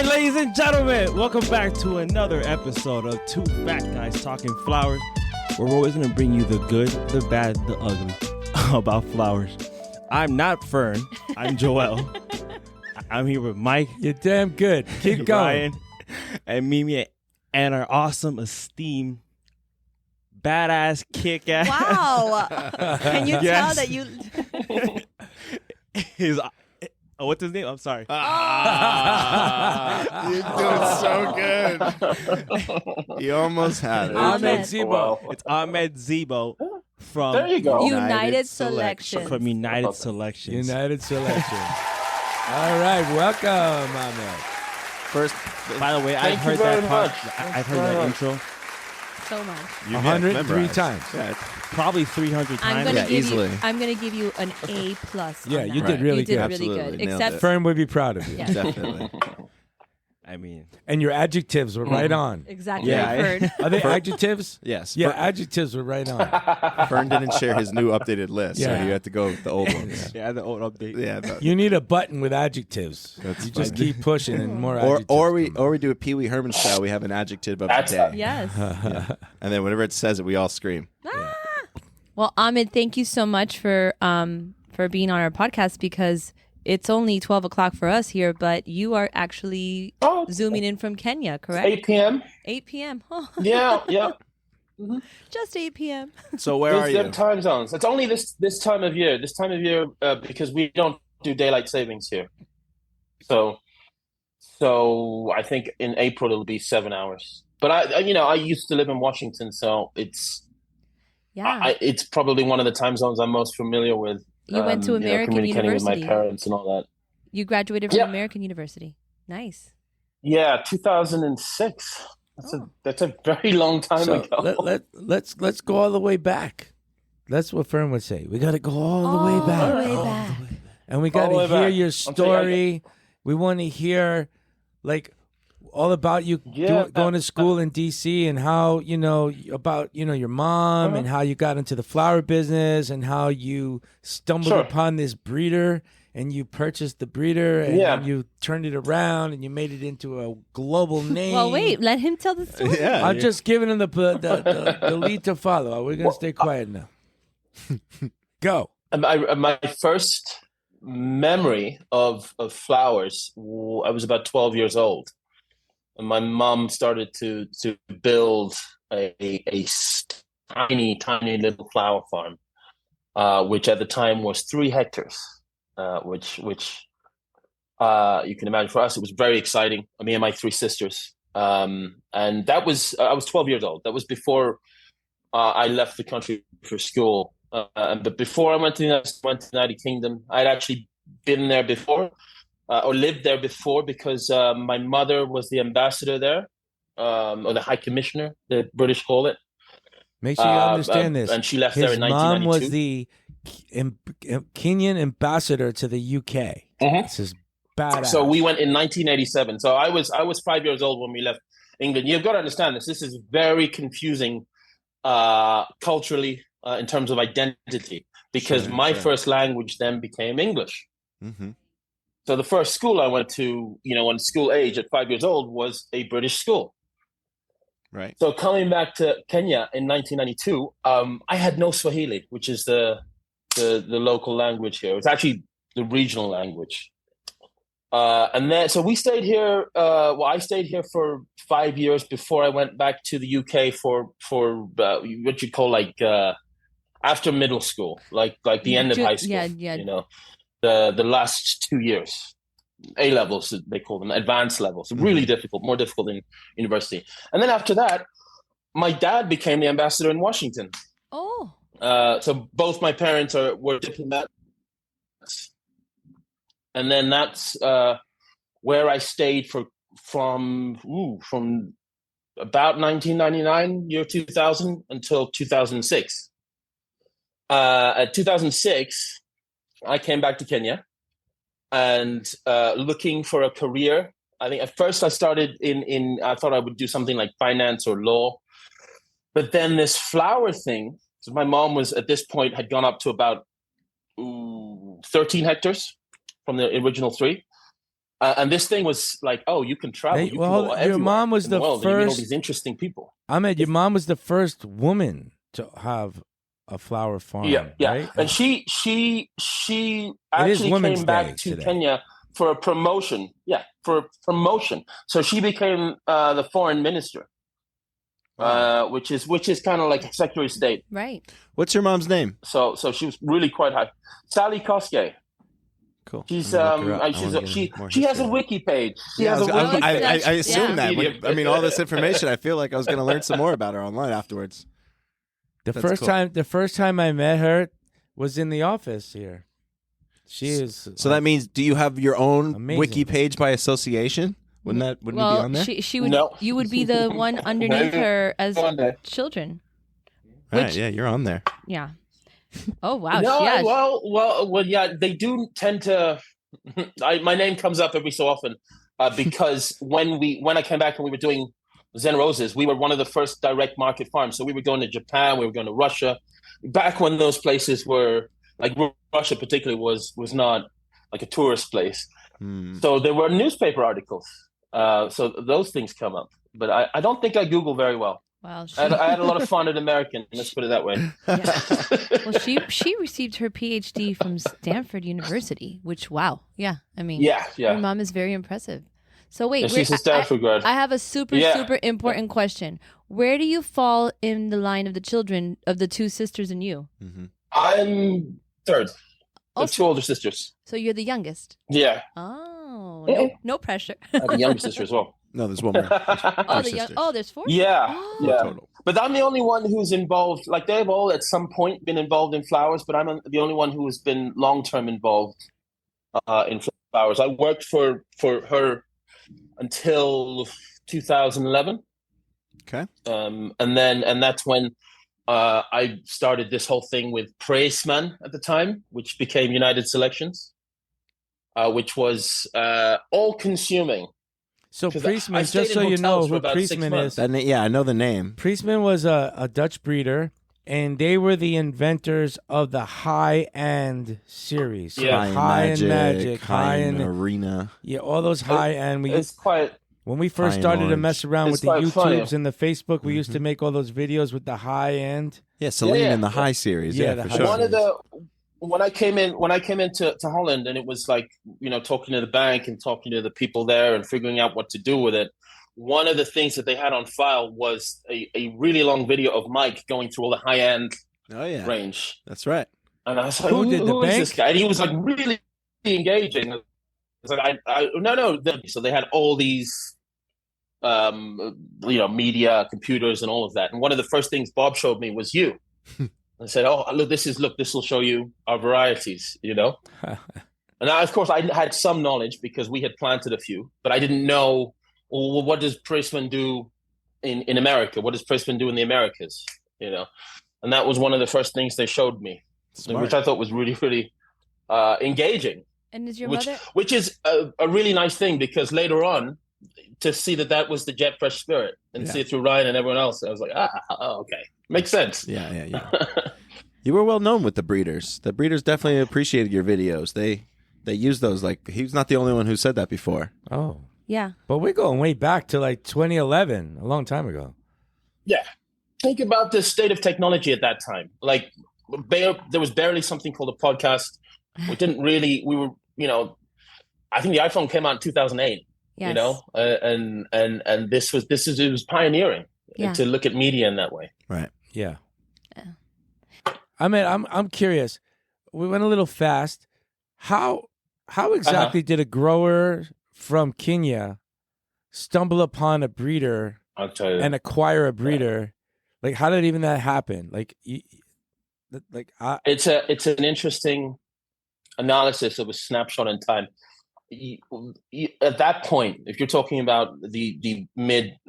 right, ladies and gentlemen, welcome back to another episode of Two Fat Guys Talking Flowers, where we're always going to bring you the good, the bad, the ugly about flowers. I'm not Fern. I'm Joel. I'm here with Mike. You're damn good. Keep going. Ryan, and Mimi, and our awesome, esteemed, badass, kick-ass. Wow. Can you tell that you... What's his name? I'm sorry. You're doing so good. You almost had it. Ahmed Nzibo. Wow. It's Ahmed Nzibo from There you go. United Selection. From United Selections. United Selection. All right, welcome, Ahmed. First, by the way, I've Thank you heard very that part. much. I've heard that intro So much. 103 times. Yeah. probably 300 I'm times. gonna Yeah, give easily. you. I'm gonna give you an A plus. Yeah, on you that. did really You did good. really good. Absolutely, nailed Except it. Fern would be proud of you. Yeah. Definitely. I mean, And your adjectives were right on. exactly. Yeah, I've heard. Are they adjectives? Yes. Yeah, adjectives were right on. Fern didn't share his new updated list, so Yeah. you had to go with the old ones. yeah, the old update. Yeah. But, You need a button with adjectives. That's You just fine. keep pushing and more or adjectives. we do a Pee Wee Herman style. We have an adjective of the day, Yes. and then whenever it says it, we all scream. Ah. Well, Ahmed, thank you so much for being on our podcast because it's only 12 o'clock for us here, but you are actually zooming in from Kenya, correct? 8 p.m. 8 p.m. Oh, Yeah. just 8 p.m. So where are There's you? time zones. It's only this time of year. This time of year because we don't do daylight savings here. So I think in April it'll be 7 hours. But I used to live in Washington, so it's it's probably one of the time zones I'm most familiar with. You went to American communicating University. with my parents and all that. You graduated from Yeah. American University. Nice. Yeah, 2006. That's a very long time So ago. let's go all the way back. That's what Fern would say. We got to go all the way back. All the way back. And we got All the to way hear back. your I'll tell you, story. We want to hear, like, all about you going to school in D.C. and how, about, your mom and how you got into the flower business and how you stumbled upon this breeder and you purchased the breeder and then you turned it around and you made it into a global name. Well, wait. Let him tell the story. Yeah. I'm just giving him the lead to follow. We're going to stay quiet now. Go. My first memory of flowers, I was about 12 years old. And my mom started to build a tiny little flower farm, which at the time was 3 hectares, which you can imagine for us, it was very exciting. Me and my 3 sisters. And that was, I was 12 years old. That was before I left the country for school. But before I went to the United Kingdom, I'd actually been there before. Or lived there before because my mother was the ambassador there, or the high commissioner, the British call it. Make sure you understand this. And she left His there in mom 1992. was the Kenyan ambassador to the UK. This is badass. So we went in 1987. So I was 5 years old when we left England. You've got to understand this. This is very confusing culturally in terms of identity because my first language then became English. Mm-hmm. So the first school I went to, on school age at 5 years old was a British school. Right. So coming back to Kenya in 1992, I had no Swahili, which is the local language here. It's actually the regional language. And then, so we stayed here. I stayed here for 5 years before I went back to the UK for what you call after middle school, like the end of high school. Yeah. The last 2 years, A levels they call them, advanced levels, really difficult, more difficult than university. And then after that, my dad became the ambassador in Washington. Oh. So both my parents were diplomats, and then that's where I stayed from about 1999, year 2000 until 2006. At 2006. I came back to Kenya and looking for a career. I think at first I started I thought I would do something like finance or law. But then this flower thing, so my mom was at this point had gone up to about 13 hectares from the original 3. And this thing was like, oh, you can travel. You can go your everywhere mom was in the world, and you meet all first. these interesting people. Ahmed, your mom was the first woman to have a flower farm. Yeah. Right? And she actually Women's came back Day to today. Kenya for a promotion. Yeah, for a promotion. So she became the foreign minister, which is kind of like Secretary of State. Right. What's your mom's name? So she was really quite high. Sally Koske. Cool. She's she has a wiki page. She has a wiki I page. assume that. I mean, all this information. I feel like I was going to learn some more about her online afterwards. The first time I met her was in the office here. She is. So that means, do you have your own amazing. wiki page by association? Wouldn't you be on there? She would. No. You would be the one underneath her as children. Right, yeah, you're on there. Yeah. Oh wow. No, yeah. well, yeah. They do tend to. My name comes up every so often because when I came back and we were doing Zen Roses, we were one of the first direct market farms. So we were going to Japan, we were going to Russia, back when those places were like Russia, particularly was not like a tourist place. So there were newspaper articles. So those things come up, but I don't think I Google very well. Wow, I had a lot of fun at American. Let's put it that way. Yeah. Well, she received her PhD from Stanford University, which I mean, yeah. Her mom is very impressive. So wait, she's a Stanford grad. I have a super important question. Where do you fall in the line of the children of the two sisters and you? Mm-hmm. I'm third. I have two older sisters. So you're the youngest. Yeah. Oh, no pressure. I have a younger sister as well. No, there's one more. There's four? Yeah. Oh. Yeah. Total. But I'm the only one who's involved. Like, they've all at some point been involved in flowers, but I'm the only one who has been long-term involved in flowers. I worked for her until 2011. Okay. And that's when I started this whole thing with Praceman at the time, which became United Selections, which was all-consuming. So Priestman, just so you know who Priestman is. I know the name. Priestman was a Dutch breeder, and they were the inventors of the high-end series. So high-end magic, high-end arena. Yeah, all those high-end. When we first started to mess around with the YouTubes and the Facebook, we used to make all those videos with the high-end. Yeah, Celine and the High series. Yeah, for sure. One of the... When I came into Holland, and it was like, talking to the bank and talking to the people there and figuring out what to do with it, one of the things that they had on file was a really long video of Mike going through all the high-end range. That's right. And I was like, who did the bank? Is this guy? And he was like really engaging. It's like, no. So they had all these, media, computers, and all of that. And one of the first things Bob showed me was you. I said, "Oh, look, this will show you our varieties, And I, of course, I had some knowledge because we had planted a few, but I didn't know, well, what does Priestman do in America? What does Priestman do in the Americas? And that was one of the first things they showed me, which I thought was really, really engaging. And is your mother? Which is a really nice thing, because later on, to see that was the Jet Fresh Spirit and see it through Ryan and everyone else, I was like, okay. Makes sense. Yeah. You were well known with the breeders. The breeders definitely appreciated your videos. They use those. Like, he's not the only one who said that before. Oh. Yeah. But we're going way back to like 2011, a long time ago. Yeah. Think about the state of technology at that time. Like, there was barely something called a podcast. I think the iPhone came out in 2008. Yes. And it was pioneering to look at media in that way. Right. Yeah. I mean, I'm curious. We went a little fast. How exactly did a grower from Kenya stumble upon a breeder and acquire a breeder? Like, how did even that happen? It's an interesting analysis of a snapshot in time. At that point, if you're talking about the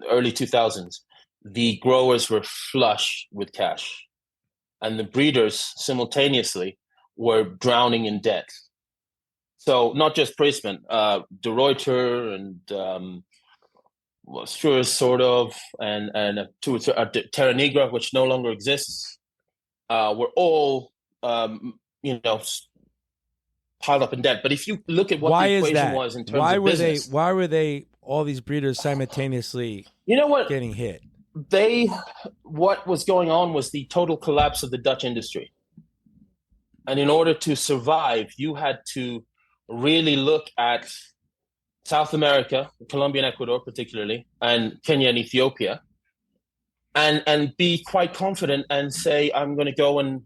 early 2000s, the growers were flush with cash, and the breeders simultaneously were drowning in debt. So not just Priestman, De Ruyter and Struers, sort of, and Terra Negra, which no longer exists, were all piled up in debt. But if you look at what Why the is equation that? was in terms of business, Why were they all these breeders simultaneously you know what? getting hit? What was going on was the total collapse of the Dutch industry. And in order to survive, you had to really look at South America, Colombia and Ecuador particularly, and Kenya and Ethiopia, and be quite confident and say, I'm going to go and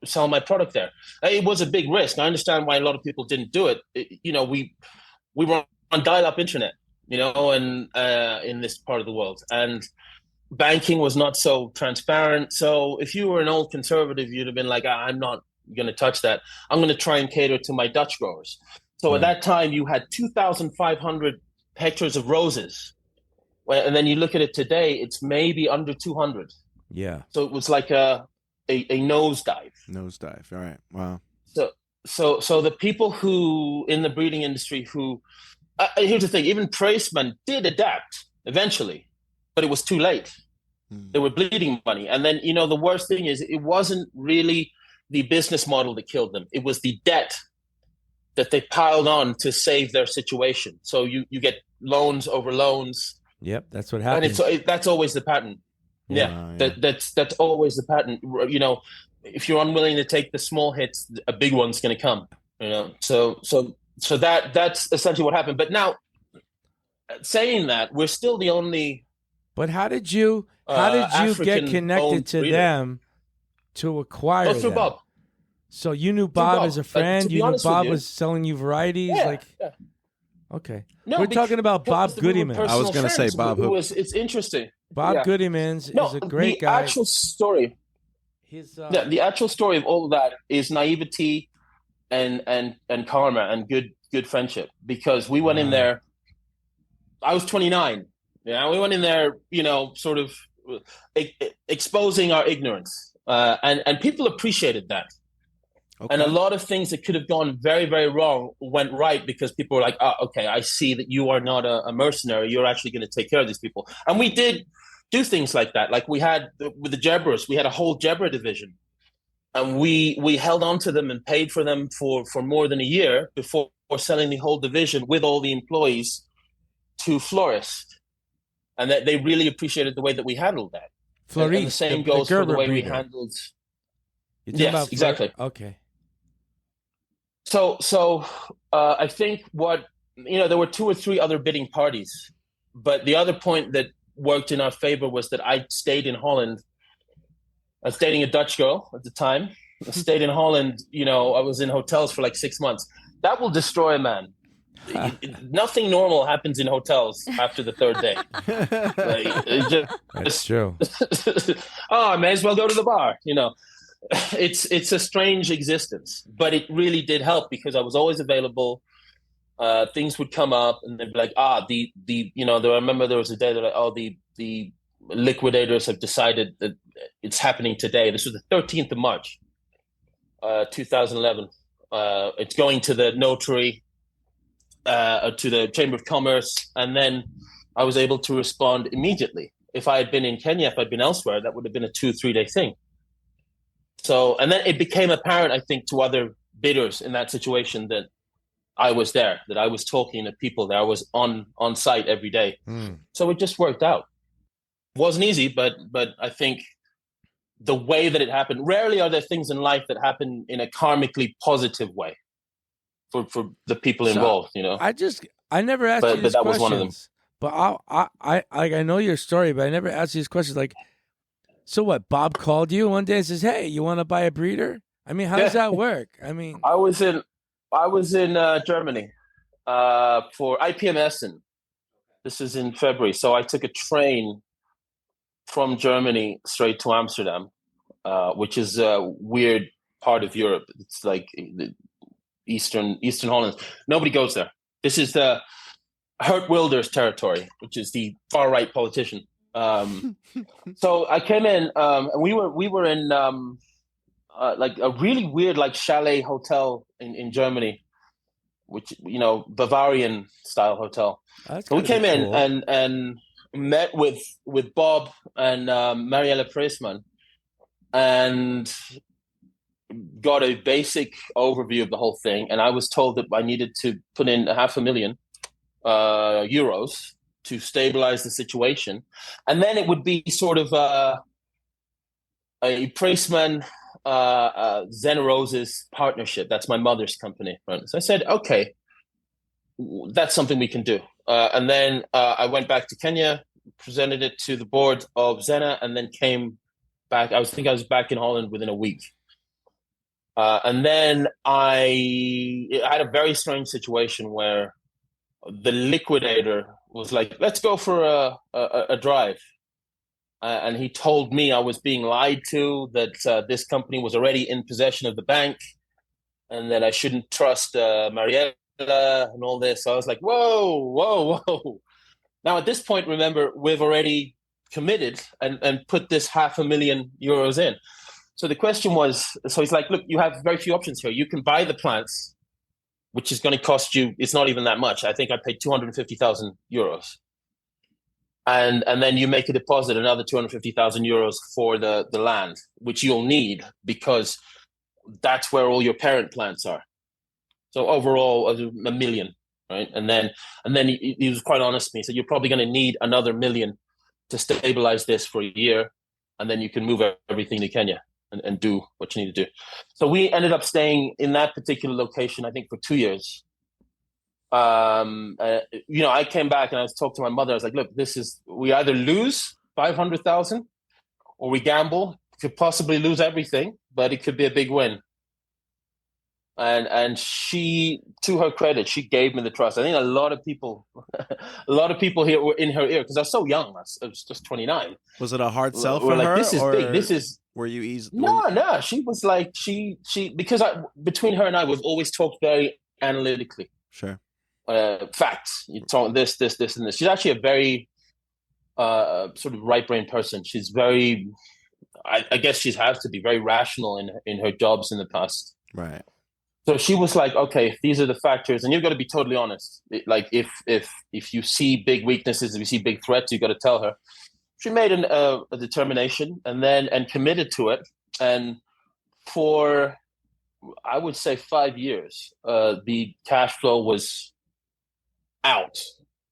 sell my product there. It was a big risk. I understand why a lot of people didn't do it. We were on dial-up internet, and in this part of the world. And banking was not so transparent. So if you were an old conservative, you'd have been like, I'm not going to touch that. I'm going to try and cater to my Dutch growers. So at that time, you had 2,500 hectares of roses. And then you look at it today, it's maybe under 200. Yeah. So it was like a nosedive. Nosedive. All right. Wow. So the people who in the breeding industry who here's the thing, even Preisman did adapt eventually, but it was too late. They were bleeding money. And then, the worst thing is it wasn't really the business model that killed them. It was the debt that they piled on to save their situation. So you get loans over loans. Yep, that's what happens. And that's always the pattern. Yeah. That's always the pattern. If you're unwilling to take the small hits, a big one's going to come. So that's essentially what happened. But now, saying that, we're still the only. But how did you get connected to breeder. them to acquire through them? Bob. So you knew Bob as a friend. You knew Bob was selling you varieties. Yeah. Okay. No, we're talking about Bob Goodymans. I was going to say Bob. It's interesting. Bob Goodymans is a great guy. The actual story. The actual story of all of that is naivety and karma and good friendship, because we went in there. I was 29. Yeah, we went in there, sort of exposing our ignorance, and people appreciated that. Okay. And a lot of things that could have gone very, very wrong went right, because people were like, okay, I see that you are not a mercenary. You're actually going to take care of these people. And we did do things like that. Like we had with the Jebrus, we had a whole Jebra division. And we held on to them and paid for them for more than a year before selling the whole division with all the employees to Florist. And they really appreciated the way that we handled that. Florist, and the same goes for the way we handled. Yes, exactly. Okay. So I think there were 2 or 3 other bidding parties, but the other point that worked in our favor was that I stayed in Holland. I was dating a Dutch girl at the time. I stayed in Holland. I was in hotels for like 6 months. That will destroy a man. Nothing normal happens in hotels after the 3rd day. That's true. I may as well go to the bar. It's a strange existence, but it really did help, because I was always available. Things would come up, and they'd be like, I remember there was a day that the liquidators have decided that it's happening today. This was the 13th of March, 2011. It's going to the notary, to the Chamber of Commerce, and then I was able to respond immediately. If I had been in Kenya, if I'd been elsewhere, that would have been a 2-3 day thing. So, and then it became apparent, I think, to other bidders in that situation that I was there, that I was talking to people, that I was on site every day. So it just worked out. It wasn't easy, but I think the way that it happened, rarely are there things in life that happen in a karmically positive way for the people involved, I never asked you these but that questions. was one of them. But I know your story, but I never asked you these questions. Like, so what? Bob called you one day and says, "Hey, you want to buy a breeder?" I mean, how does that work? I mean, I was in Germany for IPM Essen. This is in February, so I took a train from Germany straight to Amsterdam, which is a weird part of Europe. It's like the Eastern Holland. Nobody goes there. This is the Geert Wilders territory, which is the far right politician. So I came in, and we were in like a really weird like chalet hotel in Germany, which Bavarian style hotel. So we came in and met with Bob and Marielle Preisman, and got a basic overview of the whole thing, and I was told that I needed to put in €500,000 to stabilize the situation, and then it would be sort of a Priestman Zen Roses partnership. That's my mother's company, right? So I said, okay, that's something we can do. And then I went back to Kenya, presented it to the board of Zena, and then came back. I was back in Holland within a week. And then I had a very strange situation where the liquidator was like, let's go for a drive. And he told me I was being lied to, that this company was already in possession of the bank, and that I shouldn't trust Mariella and all this. So I was like, whoa. Now, at this point, remember, we've already committed and put this €500,000 in. So the question was, so he's like, look, you have very few options here. You can buy the plants, which is going to cost you, it's not even that much. I think I paid €250,000. And then you make a deposit, another €250,000 for the land, which you'll need because that's where all your parent plants are. So overall, $1 million, right? And then he was quite honest with me. He said, you're probably going to need another $1 million to stabilize this for a year, and then you can move everything to Kenya and do what you need to do. So we ended up staying in that particular location, I think, for 2 years. I came back and I talked to my mother. I was like, look, we either lose 500,000 or we gamble, could possibly lose everything, but it could be a big win. And she, to her credit, she gave me the trust. I think a lot of people here were in her ear because I was so young. I was just 29. Was it a hard sell for like, her? This is big. This is. Were you easy? No. She was like, because between her and I, we've always talked very analytically. Sure. Facts. You talk this, and this. She's actually a very sort of right-brained person. She's very, I guess she has to be very rational in her jobs in the past. Right. So she was like, okay, these are the factors, and you've got to be totally honest. Like if you see big weaknesses, if you see big threats, you've got to tell her. She made a determination and committed to it. And for, I would say, 5 years, the cash flow was out.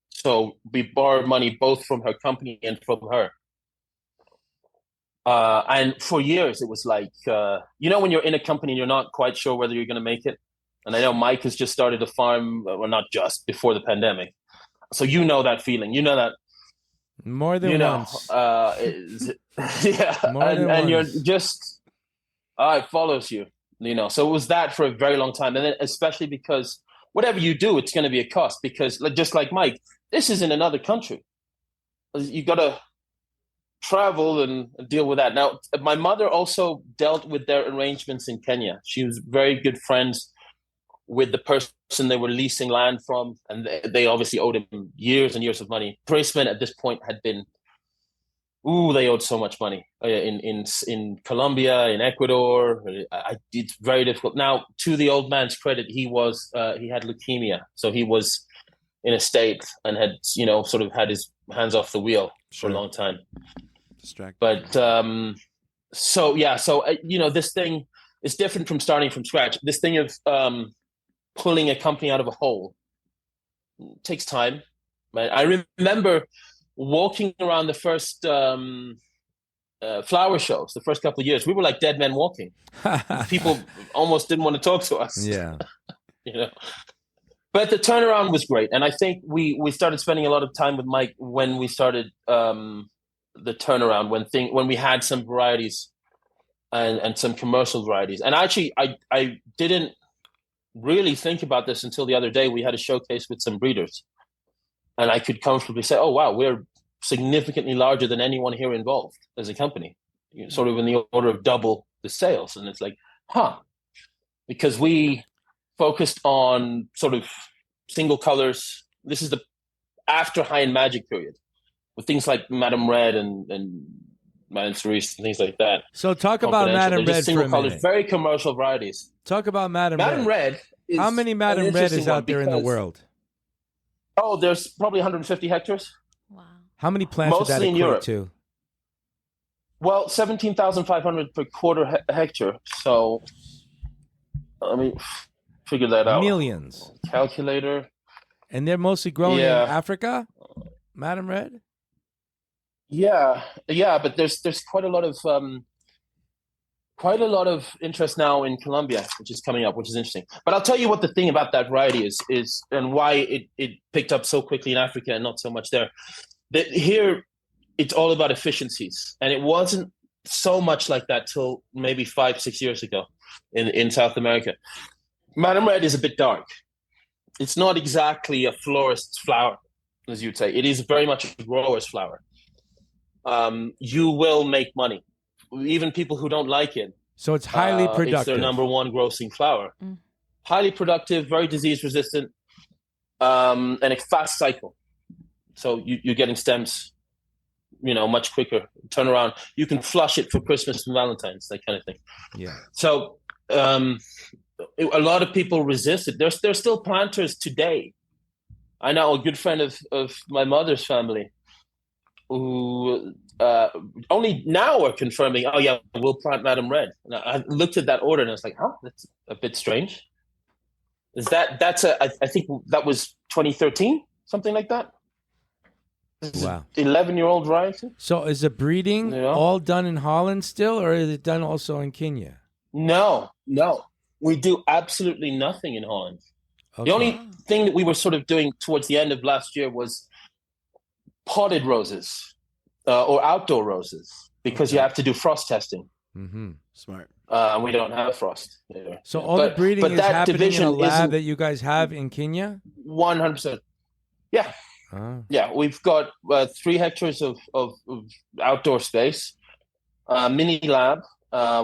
So we borrowed money both from her company and from her. And for years, it was like, when you're in a company and you're not quite sure whether you're going to make it. And I know Mike has just started a farm, well, not just, before the pandemic. So you know that feeling. You know that. More than once. Yeah. More than and once. You're just, it follows you, So it was that for a very long time. And then especially because whatever you do, it's going to be a cost. Because just like Mike, this is in another country. You got to travel and deal with that. Now, my mother also dealt with their arrangements in Kenya. She was very good friends with the person they were leasing land from, and they obviously owed him years and years of money. Priestman at this point had been, they owed so much money in Colombia, in Ecuador. It's very difficult. Now, to the old man's credit, he had leukemia, so he was in a state and had sort of had his hands off the wheel for a long time. But this thing is different from starting from scratch. This thing of pulling a company out of a hole takes time. Right? I remember walking around the first flower shows, the first couple of years. We were like dead men walking. People almost didn't want to talk to us. Yeah. But the turnaround was great, and I think we started spending a lot of time with Mike when we started the turnaround, when we had some varieties and some commercial varieties. And actually, I didn't really think about this until the other day. We had a showcase with some breeders, and I could comfortably say, oh, wow, we're significantly larger than anyone here involved as a company, sort of in the order of double the sales. And it's like, because we focused on sort of single colors. This is the after High and Magic period, with things like Madame Red and Madame Cerise and things like that. So talk about Madame Red for a minute. Very commercial varieties. Talk about Madame Red. How many Madame Red is out there in the world? Oh, there's probably 150 hectares. Wow. How many plants would that equate to? Well, 17,500 per quarter hectare. So Let me figure that out. Millions. Calculator. And they're mostly grown in Africa, Madam Red? Yeah, but there's quite a lot of interest now in Colombia, which is coming up, which is interesting. But I'll tell you what the thing about that variety is and why it picked up so quickly in Africa and not so much there. That here, it's all about efficiencies, and it wasn't so much like that till maybe 5-6 years ago in South America. Madam Red is a bit dark. It's not exactly a florist's flower, as you'd say. It is very much a grower's flower. You will make money. Even people who don't like it. So it's highly productive. It's their number one grossing flower. Highly productive, very disease resistant, and a fast cycle. So you're getting stems, much quicker. Turn around. You can flush it for Christmas and Valentine's, that kind of thing. Yeah. So a lot of people resist it. There's still planters today. I know a good friend of my mother's family who only now are confirming, oh yeah, we'll plant Madam Red. And I looked at that order and I was like, huh, that's a bit strange. I think that was 2013, something like that. Wow. 11-year-old variety. So is the breeding all done in Holland still, or is it done also in Kenya? No. We do absolutely nothing in Holland. Okay. The only thing that we were sort of doing towards the end of last year was potted roses or outdoor roses, because you have to do frost testing. Mm-hmm. Smart. We don't have frost either. So all the breeding is happening in a lab that you guys have in Kenya? 100%. Yeah. Yeah, we've got 3 hectares of outdoor space, mini lab.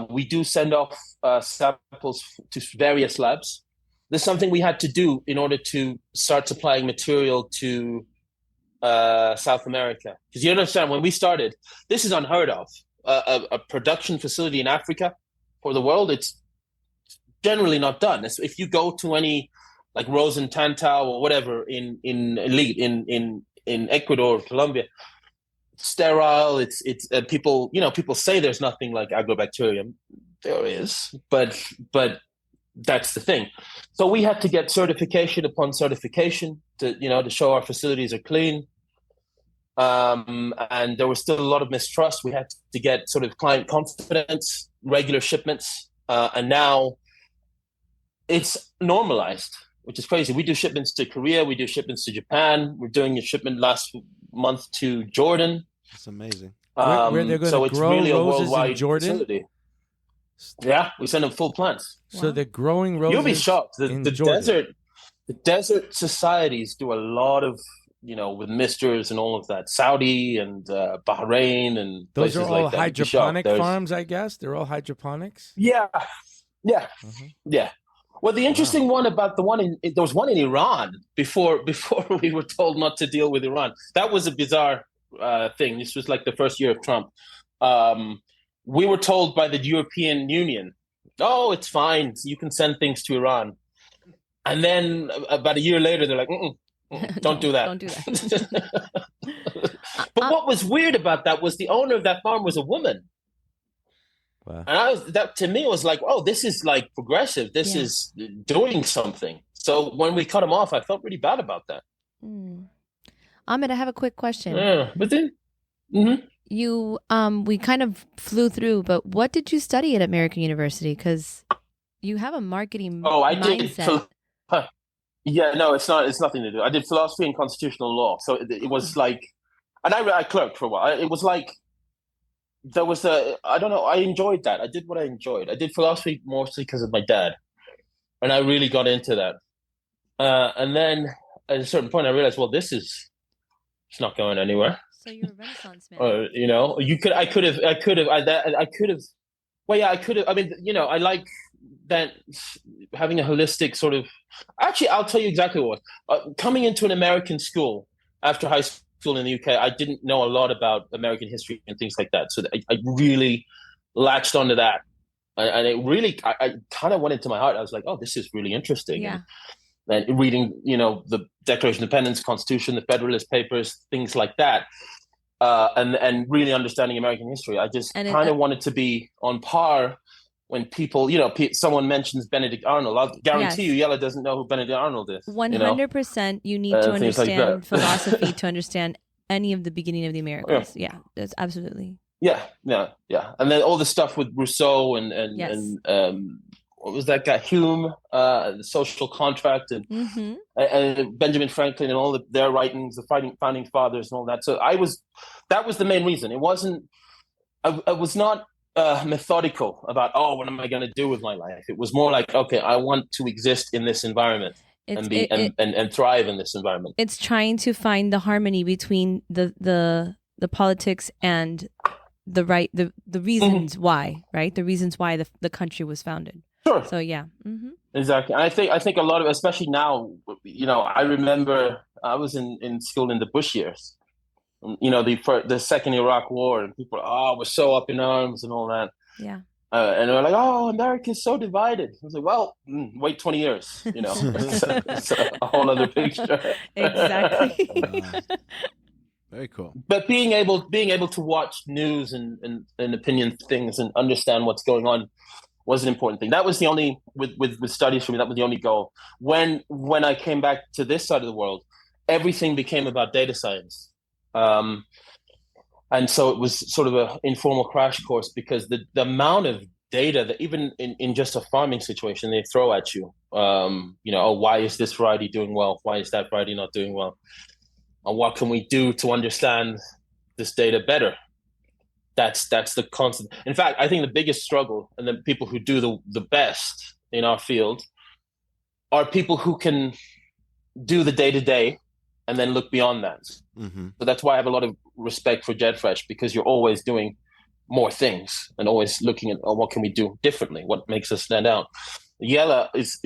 We do send off samples to various labs. This is something we had to do in order to start supplying material to South America. Because you understand, when we started, this is unheard of. A production facility in Africa for the world, it's generally not done. If you go to any like Rosen Tantau or whatever in Ecuador or Colombia, it's sterile. It's people say there's nothing like agrobacterium. There is, but that's the thing. So we had to get certification upon certification to show our facilities are clean. And there was still a lot of mistrust. We had to get sort of client confidence, regular shipments, and now it's normalized, which is crazy. We do shipments to Korea, we do shipments to Japan. We're doing a shipment last month to Jordan. That's amazing. Where they're going to grow really roses in Jordan? Facility. Yeah, we send them full plants. So they're growing roses. You'll be shocked. The desert societies do a lot of, with misters and all of that. Saudi and Bahrain and those are all like hydroponic farms, I guess. They're all hydroponics. Yeah. Mm-hmm. Yeah. Well, the interesting one about there was one in Iran before we were told not to deal with Iran. That was a bizarre thing. This was like the first year of Trump. We were told by the European Union, oh, it's fine, you can send things to Iran. And then about a year later, they're like, don't do that. Don't do that. But what was weird about that was the owner of that farm was a woman. Wow. And that to me was like, oh, this is like progressive. This is doing something. So when we cut him off, I felt really bad about that. Ahmed, I have a quick question. Yeah, but then you we kind of flew through, but what did you study at American University? Because you have a marketing mindset. Yeah, no, it's not. It's nothing to do. I did philosophy and constitutional law, so it was like, and I clerked for a while. It was like there was I don't know. I enjoyed that. I did what I enjoyed. I did philosophy mostly because of my dad, and I really got into that. And then at a certain point, I realized, well, it's not going anywhere. So you're a Renaissance man. I could have. Well, yeah, I could have. I mean, I like that having a holistic sort of. Actually, I'll tell you exactly what. Coming into an American school after high school in the UK, I didn't know a lot about American history and things like that. So I really latched onto that, and it really, I kind of went into my heart. I was like, oh, this is really interesting. Yeah. And reading, the Declaration of Independence, Constitution, the Federalist Papers, things like that, and really understanding American history. I just kind of wanted to be on par when people, someone mentions Benedict Arnold, I'll guarantee you Yella doesn't know who Benedict Arnold is. 100%. You need to understand philosophy to understand any of the beginning of the Americas. Yeah, that's absolutely. Yeah. And then all the stuff with Rousseau and what was that guy, Hume, the social contract, and Benjamin Franklin and all their writings, the founding fathers and all that. So that was the main reason. It wasn't, I was not methodical about, what am I going to do with my life? It was more like, okay, I want to exist in this environment and thrive in this environment. It's trying to find the harmony between the politics and the reasons why, right? The reasons why the country was founded. Sure. So yeah. Exactly. And I think a lot of, especially now, I remember I was in school in the Bush years, the second Iraq War, and people were so up in arms and all that. Yeah. And they were like, America's so divided. I was like, well, wait 20 years, it's a whole other picture. Exactly. Very cool. But being able to watch news and opinion things and understand what's going on was an important thing. That was the only, with studies for me, that was the only goal. When I came back to this side of the world, everything became about data science. And so it was sort of an informal crash course, because the amount of data that even in just a farming situation they throw at you, why is this variety doing well? Why is that variety not doing well? And what can we do to understand this data better? That's the constant. In fact, I think the biggest struggle, and the people who do the best in our field, are people who can do the day-to-day and then look beyond that. Mm-hmm. So that's why I have a lot of respect for JetFresh, because you're always doing more things and always looking at what can we do differently, what makes us stand out. Yella is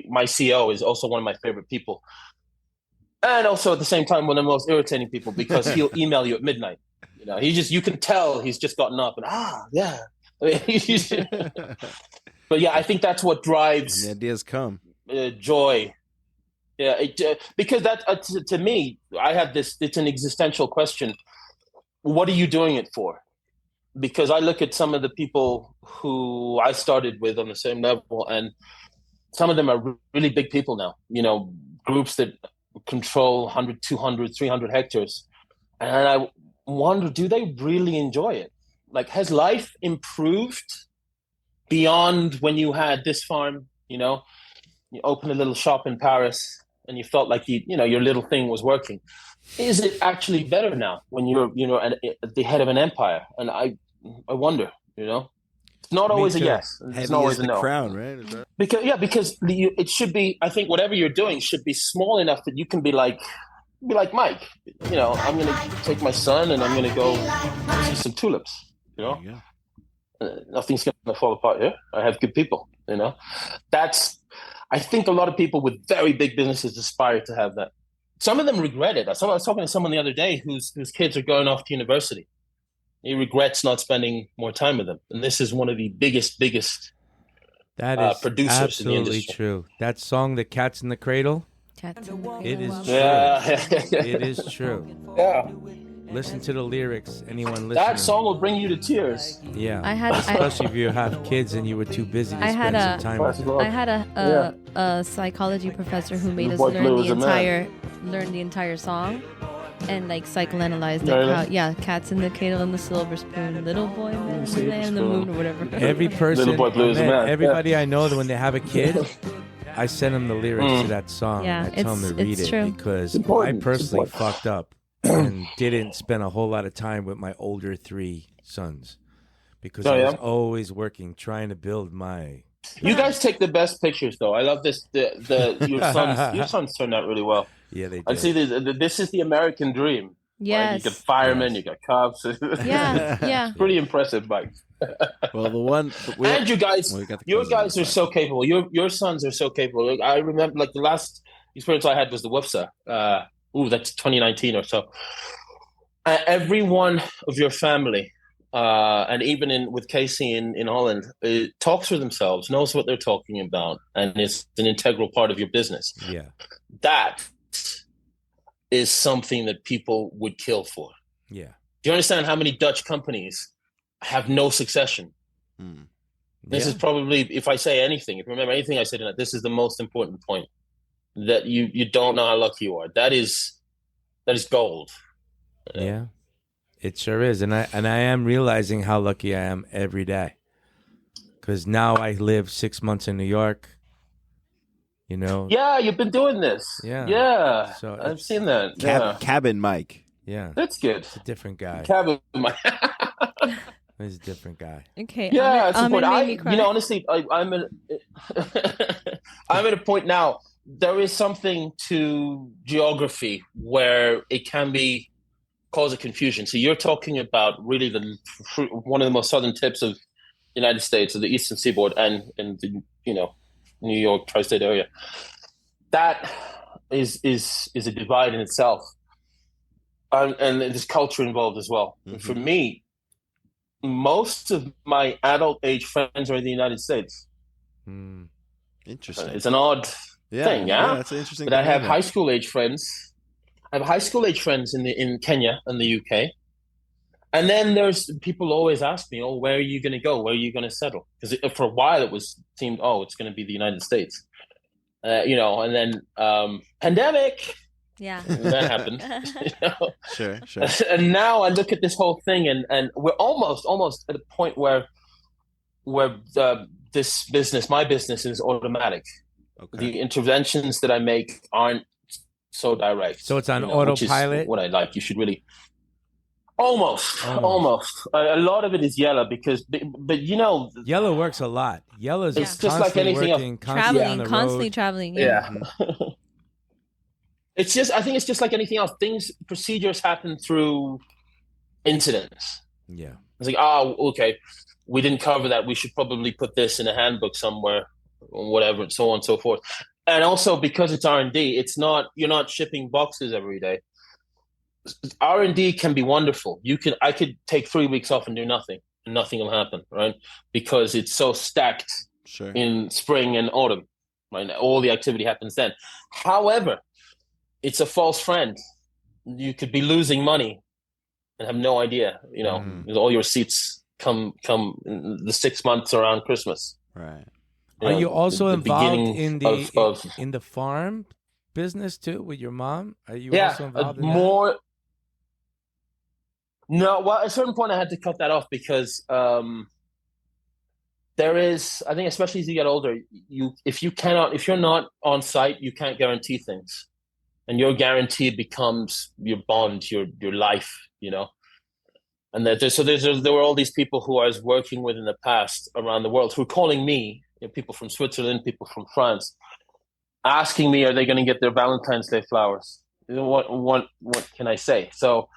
my CEO, is also one of my favorite people, and also at the same time one of the most irritating people, because he'll email you at midnight. You can tell he's just gotten up and but yeah, I think that's what drives the ideas come joy. Yeah, because that to me, I have this. It's an existential question. What are you doing it for? Because I look at some of the people who I started with on the same level, and some of them are really big people now. Groups that control 100, 200, 300 hectares, and I wonder, do they really enjoy it? Like, has life improved beyond when you had this farm? You opened a little shop in Paris and you felt like your little thing was working. Is it actually better now when you're at the head of an empire? And I wonder, it's not always a yes. It's not always a no. Crown, right? Is that... Because it should be. I think whatever you're doing should be small enough that you can be like Mike. I'm going to take my son and I'm going to go see some tulips. Nothing's going to fall apart here. I have good people. I think a lot of people with very big businesses aspire to have that. Some of them regret it. I was talking to someone the other day whose kids are going off to university. He regrets not spending more time with them. And this is one of the biggest that is producers in the industry. Absolutely true. That song, "The Cat's in the Cradle," it is true. Yeah. It is true. Yeah. Listen to the lyrics. Anyone listening? That song will bring you to tears. Yeah. Especially if you have kids and you were too busy to spend some time with them. I had a psychology professor who made us learn the entire song, and psychoanalyzed it. Cats in the Cradle and the Silver Spoon, Little Boy, Man, and the Moon, or whatever. Every person, Little Boy Blue is a Man. Everybody I know that when they have a kid, I send them the lyrics to that song. Yeah, I tell them to read it true. Because I personally fucked up and didn't spend a whole lot of time with my older 3 sons, because I was always working, trying to build my. You guys take the best pictures, though. I love this. Your sons turned out really well. Yeah, they did. I see this is the American dream. Yes. Right? You got firemen, you got cops. Yeah. Pretty impressive, Mike. Well, the one and you guys, your guys are so capable. Your sons are so capable. I remember, the last experience I had was the WUFSA. That's 2019 or so. Every one of your family, and even with Casey in Holland, talks for themselves, knows what they're talking about, and is an integral part of your business. Yeah, that is something that people would kill for. Yeah. Do you understand how many Dutch companies have no succession? This is probably, if I say anything, if you remember anything I said in it, this is the most important point, that you don't know how lucky you are. That is gold. Yeah, it sure is. And I am realizing how lucky I am every day. Because now I live 6 months in New York. You know. Yeah, you've been doing this. Yeah. So I've seen that. Cabin Mike. Yeah. That's good. It's a different guy. Cabin Mike. He's a different guy. Okay. Yeah, it's Ahmed important. made me cry. Honestly, I'm at a point now. There is something to geography where it can cause a confusion. So you're talking about really one of the most southern tips of the United States, of the Eastern Seaboard, and the New York tri-state area. That is a divide in itself, and there's culture involved as well. Mm-hmm. For me, most of my adult age friends are in the United States. Interesting. It's an odd thing, yeah. That's an interesting. But I have high school age friends. I have high school age friends in Kenya and the UK. And then there's people always ask me, "Oh, where are you going to go? Where are you going to settle?" Because for a while it seemed, it's going to be the United States, And then pandemic, that happened. Sure. And now I look at this whole thing, and we're almost at a point where this business, my business, is automatic. Okay. The interventions that I make aren't so direct. So it's on autopilot. Which is what I like. You should really. Almost. A lot of it is yellow but yellow works a lot. Yellow's it's just like anything working, else. Constantly traveling. Yeah. I think it's just like anything else. Procedures happen through incidents. Yeah. It's like, okay, we didn't cover that. We should probably put this in a handbook somewhere, or whatever, and so on and so forth. And also because it's R&D, you're not shipping boxes every day. R&D can be wonderful. I could take 3 weeks off and do nothing, and nothing will happen, right? Because it's so stacked in spring and autumn, right? All the activity happens then. However, it's a false friend. You could be losing money and have no idea. All your receipts come in the 6 months around Christmas. Right. Are you also involved in the farm business too with your mom? Are you also involved in that? No, well, at a certain point I had to cut that off because there is, I think, especially as you get older, if you're not on site, you can't guarantee things, and your guarantee becomes your bond, your life, And there were all these people who I was working with in the past around the world who were calling me, people from Switzerland, people from France, asking me, are they going to get their Valentine's Day flowers? What can I say? So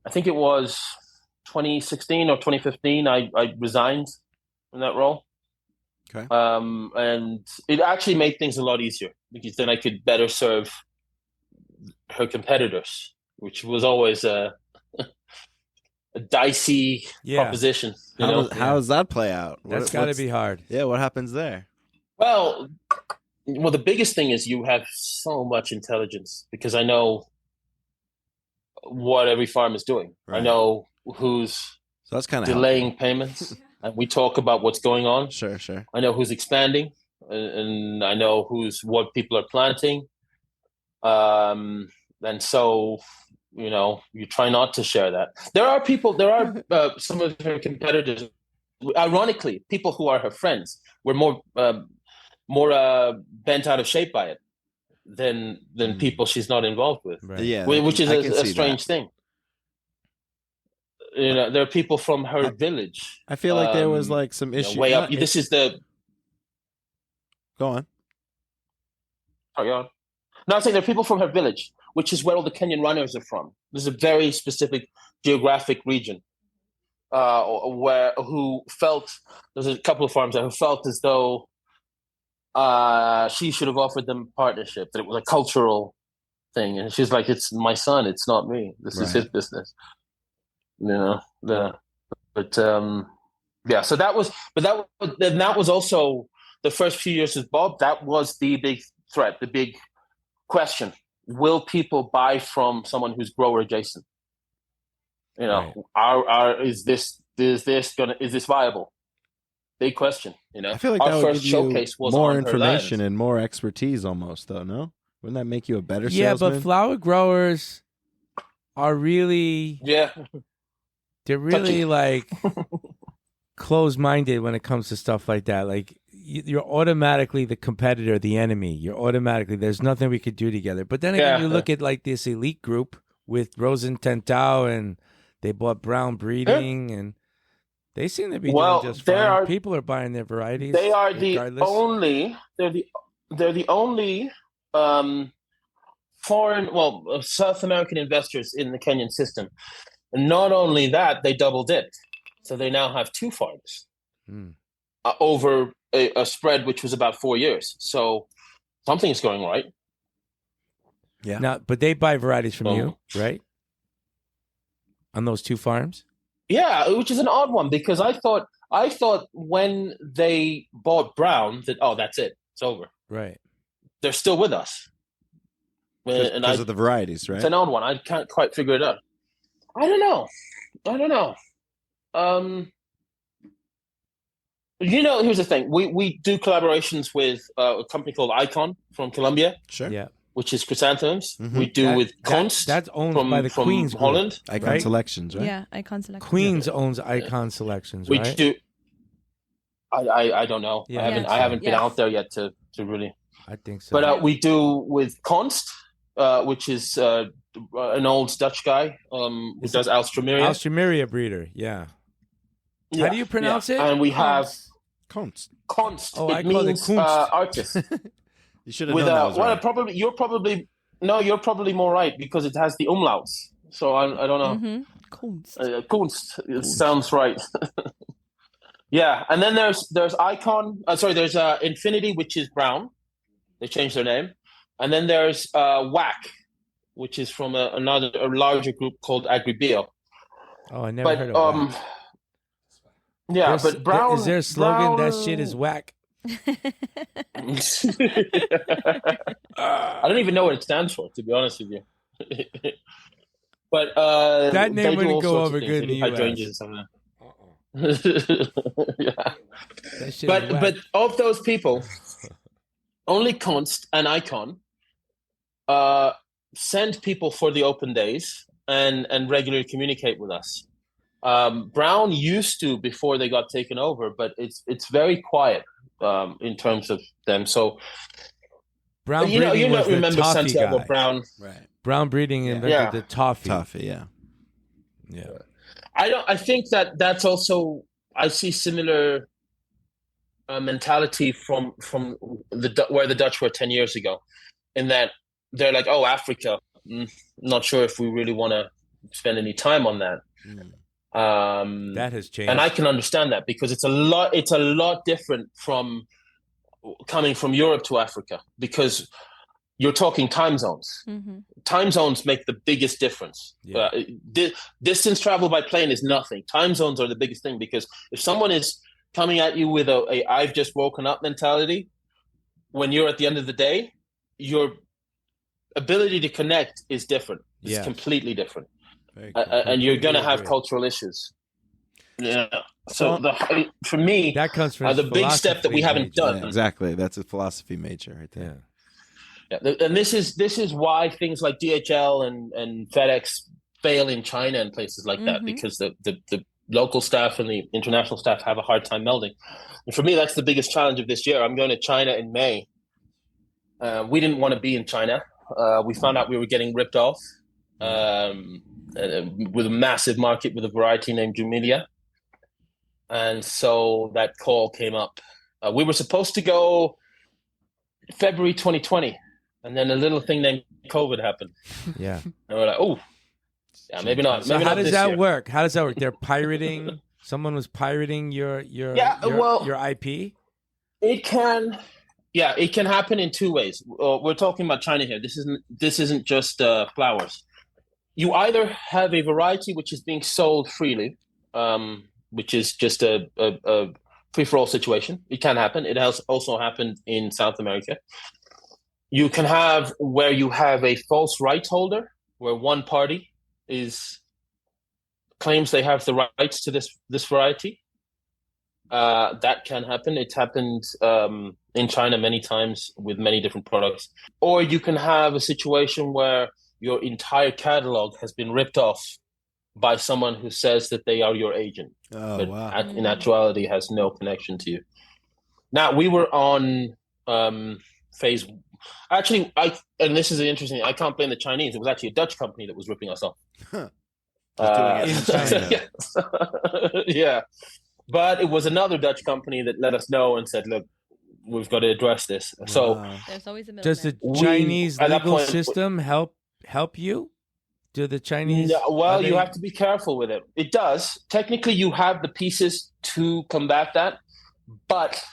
I think it was 2016 or 2015, I resigned from that role. Okay. And it actually made things a lot easier because then I could better serve her competitors, which was always a dicey proposition. How does that play out? That's got to be hard. Yeah, what happens there? Well, the biggest thing is you have so much intelligence because I know what every farm is doing. Right. I know who's that's kind of delaying payments, and we talk about what's going on. Sure. I know who's expanding, and I know what people are planting. And so, you try not to share that. There are some of her competitors, ironically, people who are her friends, were more bent out of shape by it than people she's not involved with. Right. Yeah, which is a strange thing. There are people from her village. I feel like there was like some issue. Way up. This is the. Go on. Carry on. No, I'm saying there are people from her village, which is where all the Kenyan runners are from. There's a very specific geographic region who felt, there's a couple of farms who felt as though she should have offered them partnership, that it was a cultural thing. And she's like, it's my son, it's not me. This is his business. So that was also the first few years with Bob. That was the big threat, the big question. Will people buy from someone who's grower adjacent? Is this viable? big question. I feel like our that would first give you showcase was more on information her land. and more expertise, almost. Though, no, wouldn't that make you a better Yeah, salesman? but flower growers are really they're really like closed-minded when it comes to stuff like that. Like you're automatically the competitor, the enemy. You're automatically there's nothing we could do together. But then again, you look at like this elite group with Rosen Tentau, and they bought Brown Breeding, and they seem to be doing just fine. People are buying their varieties. They are regardless. they're the only South American investors in the Kenyan system. And not only that, they double dipped. So they now have 2 farms over a spread which was about 4 years. So something's going right. Yeah. Now, but they buy varieties from you, right? On those 2 farms? Yeah, which is an odd one because I thought when they bought Brown that that's it, it's over. Right. They're still with us. Because of the varieties, right? It's an odd one. I can't quite figure it out. I don't know. Here's the thing. We do collaborations with a company called Icon from Colombia. Sure. Yeah. Which is chrysanthemums. Mm-hmm. We do with Konst. That's owned by the Queen's Holland. Group, Icon Selections, right? Yeah, Icon Selections. Queen's owns Icon Selections, right? We do. I don't know. Yeah. I haven't been out there yet to really. I think so. But we do with Konst, which is an old Dutch guy who does Alstroemeria. Alstroemeria breeder, yeah. How do you pronounce it? And we have Konst. Konst. Oh, it I call means, it Kunst. artist. You should have known that was right. You're probably more right because it has the umlauts. So I don't know. Mm-hmm. Kunst. Kunst. It sounds right. Yeah, and then there's Icon. There's Infinity, which is Brown. They changed their name, and then there's WAC, which is from a larger group called AgriBio. Oh, I never heard of WAC. Yeah, but Brown. Is there a slogan? That shit is whack. I don't even know what it stands for, to be honest with you. But that name wouldn't go over good in the hydrangeas and yeah. But of those people, only Konst and Icon send people for the open days and regularly communicate with us. Brown used to before they got taken over, but it's very quiet in terms of them. So Brown breeding was the remember toffee Santiago guy. Brown, Right? Brown breeding invented the toffee. Toffee, yeah. I think that's also I see similar mentality from where the Dutch were 10 years ago, in that they're like, oh, Africa, not sure if we really want to spend any time on that. That has changed, and I can understand that because it's a lot different from coming from Europe to Africa, because you're talking time zones. Mm-hmm. Time zones make the biggest difference. Yeah. Distance travel by plane is nothing. Time zones are the biggest thing, because if someone is coming at you with a I've just woken up mentality, when you're at the end of the day, your ability to connect is different. It's completely different. And you're going to have cultural issues. Yeah. So for me, that comes from the big step that we haven't done. Yeah, exactly. That's a philosophy major right there. Yeah. And this is why things like DHL and FedEx fail in China and places like that, because the local staff and the international staff have a hard time melding. And for me, that's the biggest challenge of this year. I'm going to China in May. We didn't want to be in China. We found out we were getting ripped off with a massive market with a variety named Jumilia. And so that call came up. We were supposed to go February 2020, and then a little thing named COVID happened. Yeah. And we're like, oh, yeah, maybe not. So maybe how not does this that year. work? How does that work? They're pirating. Someone was pirating your IP? It can happen in two ways. We're talking about China here. This isn't just flowers. You either have a variety which is being sold freely, which is just a free-for-all situation. It can happen. It has also happened in South America. You can have where you have a false rights holder, where one party claims they have the rights to this variety, that can happen. It's happened in China many times with many different products. Or you can have a situation where your entire catalog has been ripped off by someone who says that they are your agent, but in actuality has no connection to you. Now, we were on phase. Actually, and this is interesting. I can't blame the Chinese. It was actually a Dutch company that was ripping us off. Doing it in China. Yeah. But it was another Dutch company that let us know and said, look, we've got to address this. Wow. So there's always a does the Chinese legal system help you? Do the Chinese? No, well, you have to be careful with it. It does. Technically, you have the pieces to combat that, but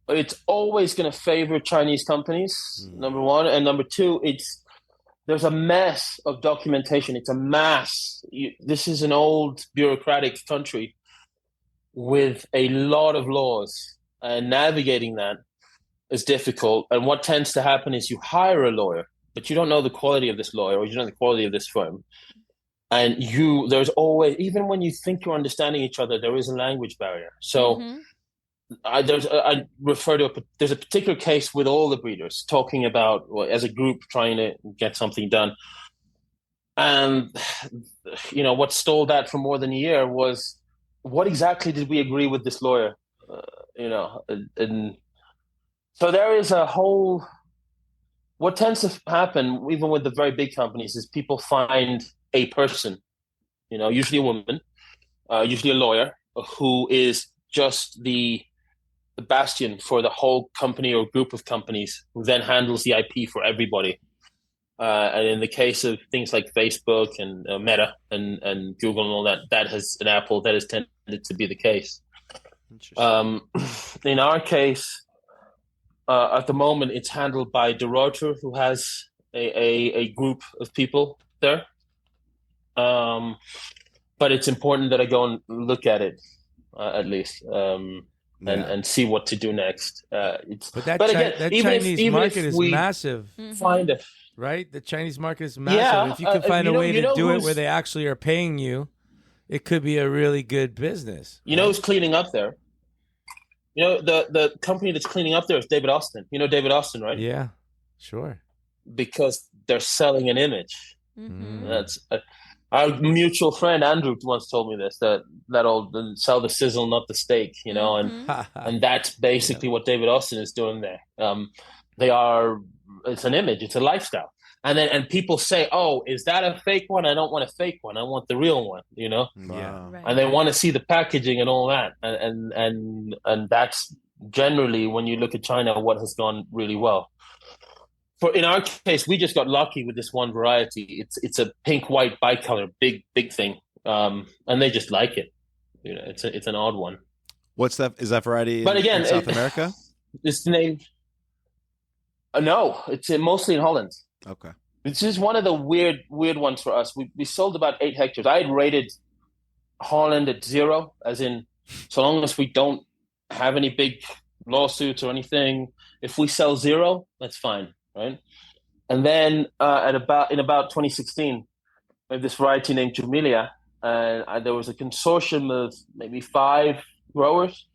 it's always going to favor Chinese companies, number one. And number two, there's a mess of documentation. It's a mass. This is an old bureaucratic country with a lot of laws, and navigating that is difficult. And what tends to happen is you hire a lawyer, but you don't know the quality of this lawyer, or you don't know the quality of this firm. And there's always, even when you think you're understanding each other, there is a language barrier. So there's a particular case with all the breeders talking about, as a group, trying to get something done. And, what stalled that for more than a year was, what exactly did we agree with this lawyer? And so there is a whole. What tends to happen, even with the very big companies, is people find a person, usually a woman, usually a lawyer, who is just the bastion for the whole company or group of companies, who then handles the IP for everybody. And in the case of things like Facebook and Meta and Google and all that has an Apple, that has tended to be the case. In our case, at the moment, it's handled by De Ruyter, who has a group of people there. But it's important that I go and look at it, at least, and see what to do next. That Chinese market is massive. Find it. Right? The Chinese market is massive. Yeah, if you can find a way to do it where they actually are paying you, it could be a really good business. You know who's cleaning up there? The company that's cleaning up there is David Austin. You know David Austin, right? Yeah, sure. Because they're selling an image. That's our mutual friend Andrew once told me this, that old sell the sizzle, not the steak, and that's basically what David Austin is doing there. It's an image, it's a lifestyle. And people say, oh, is that a fake one? I don't want a fake one. I want the real one, Yeah. Right. And they want to see the packaging and all that. And that's generally, when you look at China, what has gone really well. In our case, we just got lucky with this one variety. It's a pink, white, bicolor, big thing. And they just like it. It's an odd one. What's that? Is that variety in South America? It's named... No, it's mostly in Holland. Okay. This is one of the weird ones for us. We sold about 8 hectares. I had rated Holland at 0, as in, so long as we don't have any big lawsuits or anything, if we sell 0, that's fine, right? And then in about 2016, we have this variety named Jumilia, and there was a consortium of maybe 5 growers.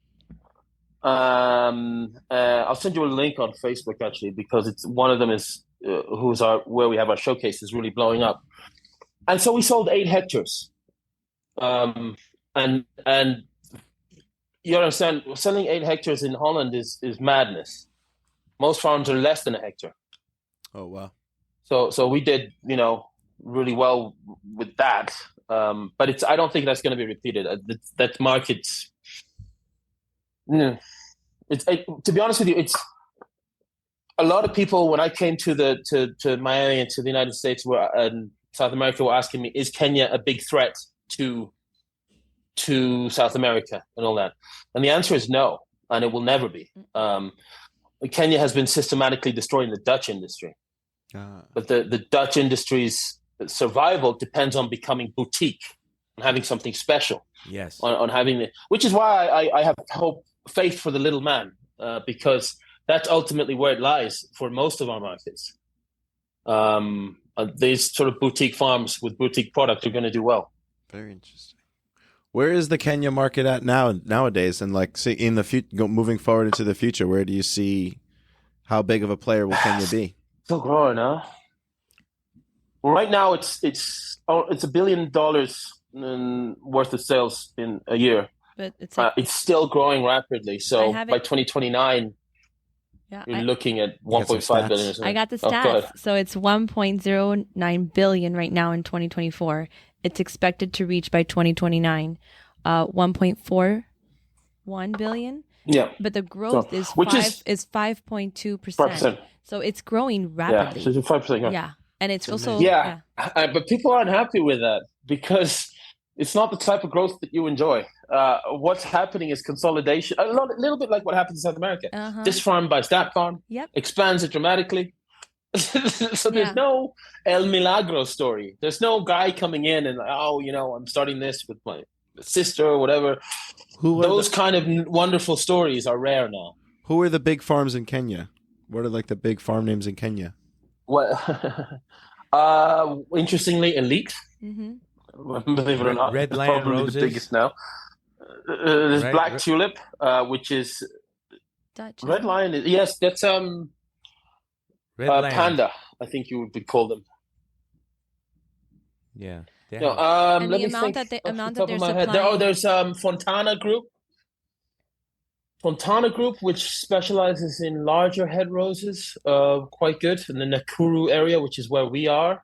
I'll send you a link on Facebook, actually, because it's one of them is where we have our showcase is really blowing up. And so we sold 8 hectares. And you understand, selling 8 hectares in Holland is madness. Most farms are less than a hectare. Oh, wow. So we did, really well with that. But I don't think that's going to be repeated. That market's... to be honest with you, it's a lot of people. When I came to Miami and to the United States and South America, were asking me, "Is Kenya a big threat to South America and all that?" And the answer is no, and it will never be. Kenya has been systematically destroying the Dutch industry, but the Dutch industry's survival depends on becoming boutique and having something special. Yes, on having which is why I have faith for the little man, because that's ultimately where it lies for most of our markets. These sort of boutique farms with boutique product are going to do well. Very interesting. Where is the Kenya market at nowadays? And like, see, in the moving forward into the future, where do you see how big of a player will Kenya be? Still growing, huh? Well, right now it's $1 billion worth of sales in a year. But it's still growing rapidly. So by 2029, you're looking at 1.5 billion or something. I got the stats. So it's 1.09 billion right now in 2024. It's expected to reach by 2029 1.41 billion. Yeah. But the growth is 5.2%. So it's growing rapidly. Yeah, so it's 5%. Yeah. And it's also but people aren't happy with that because it's not the type of growth that you enjoy. What's happening is consolidation, a little bit like what happens in South America. This farm buys that farm, expands it dramatically. So there's no El Milagro story. There's no guy coming in and I'm starting this with my sister or whatever. Those kind of wonderful stories are rare now. Who are the big farms in Kenya? What are like the big farm names in Kenya? Well, interestingly, Elite. Mm-hmm. Believe it or not, Red it's Lion probably Roses. the biggest now. There's Black Tulip, which is Dutch. Red Lion. Yes, that's Panda. I think you would call them. Yeah. No, and let the me amount think that off they're the top of my head. supplying. There's Fontana Group. Fontana Group, which specializes in larger head roses, quite good in the Nakuru area, which is where we are.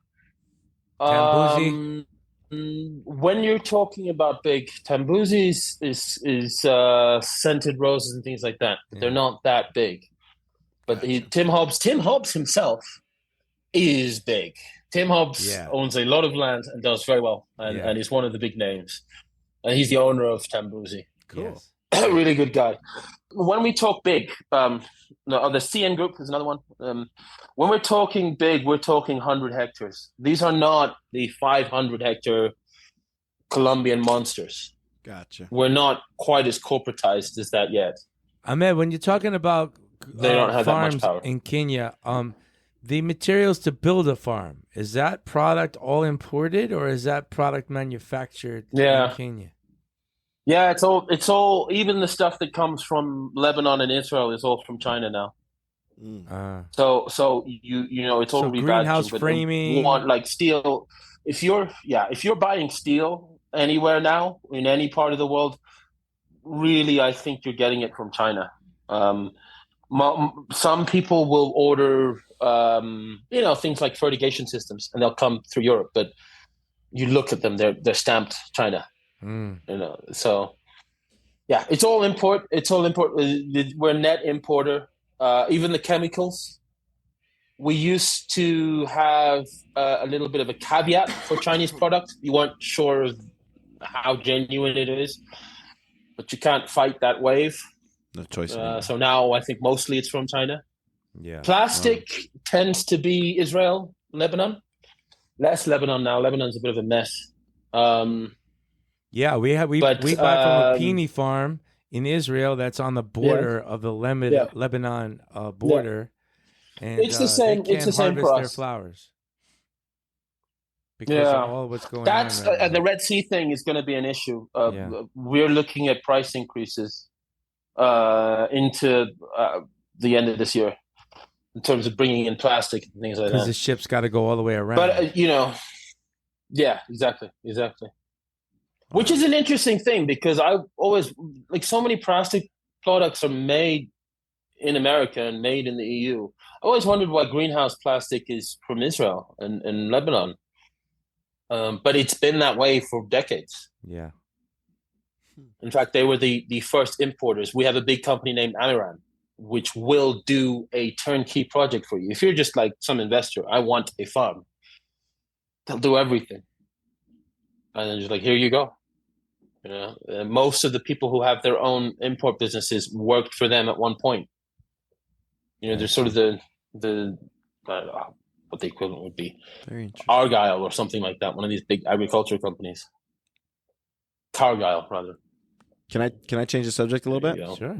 Tambuzi. When you're talking about big, Tambuzi is scented roses and things like that. They're not that big. But Tim Hobbs himself is big. Tim Hobbs owns a lot of land and does very well, and he's one of the big names. And he's the owner of Tambuzi. Cool. Yes. Really good guy. When we talk big, the CN Group is another one. When we're talking big, we're talking 100 hectares. These are not the 500-hectare Colombian monsters. Gotcha. We're not quite as corporatized as that yet. Ahmed, when you're talking about they don't have farms that much power. in Kenya, the materials to build a farm, is that product all imported or is that product manufactured in Kenya? Yeah, it's all even the stuff that comes from Lebanon and Israel is all from China now. So it's all rebadged. Greenhouse framing. You want like steel. If you're buying steel anywhere now in any part of the world, really, I think you're getting it from China. Some people will order, things like fertigation systems, and they'll come through Europe. But you look at them; they're stamped China. So it's all import. We're a net importer. Even the chemicals. We used to have a little bit of a caveat for Chinese product. You weren't sure of how genuine it is, but you can't fight that wave. No choice. So now I think mostly it's from China. Yeah. Plastic tends to be Israel, Lebanon. Less Lebanon now. Lebanon's a bit of a mess. We buy from a peony farm in Israel that's on the border of the Lebanon border, and it's the same. They can't it's the same harvest for us. their flowers because of all what's going on. That's the Red Sea thing is going to be an issue. We're looking at price increases into the end of this year in terms of bringing in plastic and things like that. Because the ship's got to go all the way around. But exactly. Which is an interesting thing because I always so many plastic products are made in America and made in the EU. I always wondered why greenhouse plastic is from Israel and Lebanon. But it's been that way for decades. Yeah. In fact, they were the first importers. We have a big company named Amiran, which will do a turnkey project for you. If you're just like some investor, I want a farm. They'll do everything. And then just like, here you go. Most of the people who have their own import businesses worked for them at one point. They're sort of the what the equivalent would be, Argyle or something like that. One of these big agriculture companies. Cargyle, rather. Can I change the subject a little bit? Sure.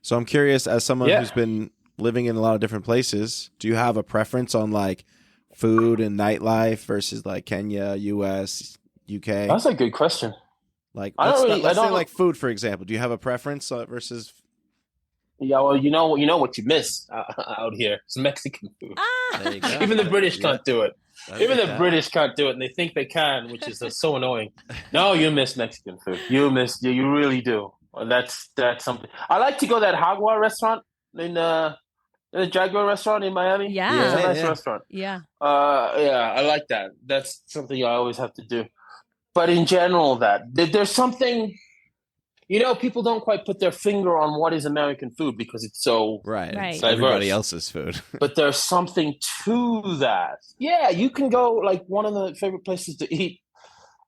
So I'm curious, as someone who's been living in a lot of different places, do you have a preference on like food and nightlife versus like Kenya, US, UK? That's a good question. Like, I don't really. let's say like food, for example. Do you have a preference versus? Yeah, well, you know what you miss out here. It's Mexican food. There you go. Even the British can't do it. Even the that. British can't do it, and they think they can, which is so annoying. No, you miss Mexican food. You really do. That's something. I like to go to that Jaguar restaurant in the Jaguar restaurant in Miami. Yeah. It's a nice restaurant. Yeah. Yeah, I like that. That's something I always have to do. But in general, there's something. People don't quite put their finger on what is American food because it's so right. diverse. Everybody else's food. But there's something to that. Yeah, you can go, like, one of the favorite places to eat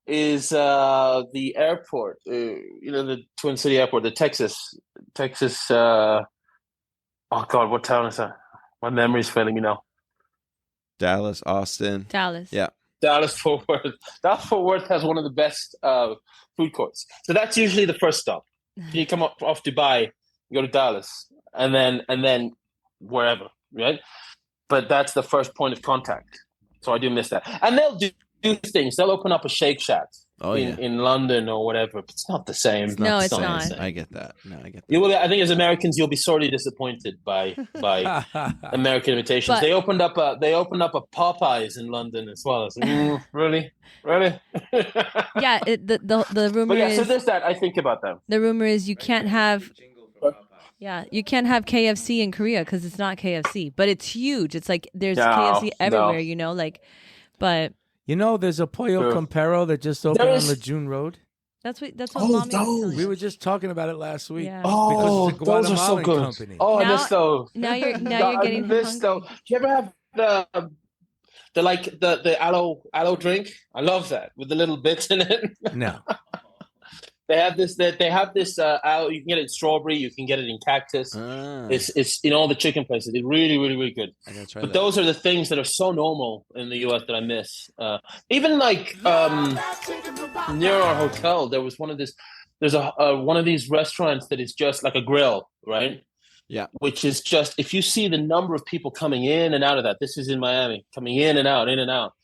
is the airport, the Twin City Airport, the Texas, oh God, what town is that? My memory's failing me now. Dallas, Austin. Dallas. Yeah. Dallas-Fort Worth. Dallas-Fort Worth has one of the best food courts. So that's usually the first stop. You come off Dubai, you go to Dallas, and then wherever, right? But that's the first point of contact. So I do miss that. And they'll do things. They'll open up a Shake Shack in London or whatever, but it's not the same. It's not. I get that. No, I get that. You will. I think as Americans, you'll be sorely disappointed by American imitations. But, they opened up a Popeyes in London as well. Like, really. Yeah, the rumor is. So there's that. I think about that. The rumor is you can't have. Yeah, you can't have KFC in Korea because it's not KFC, but it's huge. It's like there's KFC everywhere, but. There's a Pollo Campero that just opened on Lejeune Road. That's what Mommy was telling We were just talking about it last week. Yeah. Because it's a those are so Guatemalan good. company. Oh, I miss those. Now you're getting hungry. Do you ever have the aloe drink? I love that with the little bits in it. No. They have this. Aloe. You can get it in strawberry. You can get it in cactus. It's in all the chicken places. It's really, really, really good. I gotta try But that. those are the things that are so normal in the U.S. that I miss. Even like near our hotel, there was one of this. There's one of these restaurants that is just like a grill, right? Yeah. Which is just, if you see the number of people coming in and out of that. This is in Miami, coming in and out, in and out.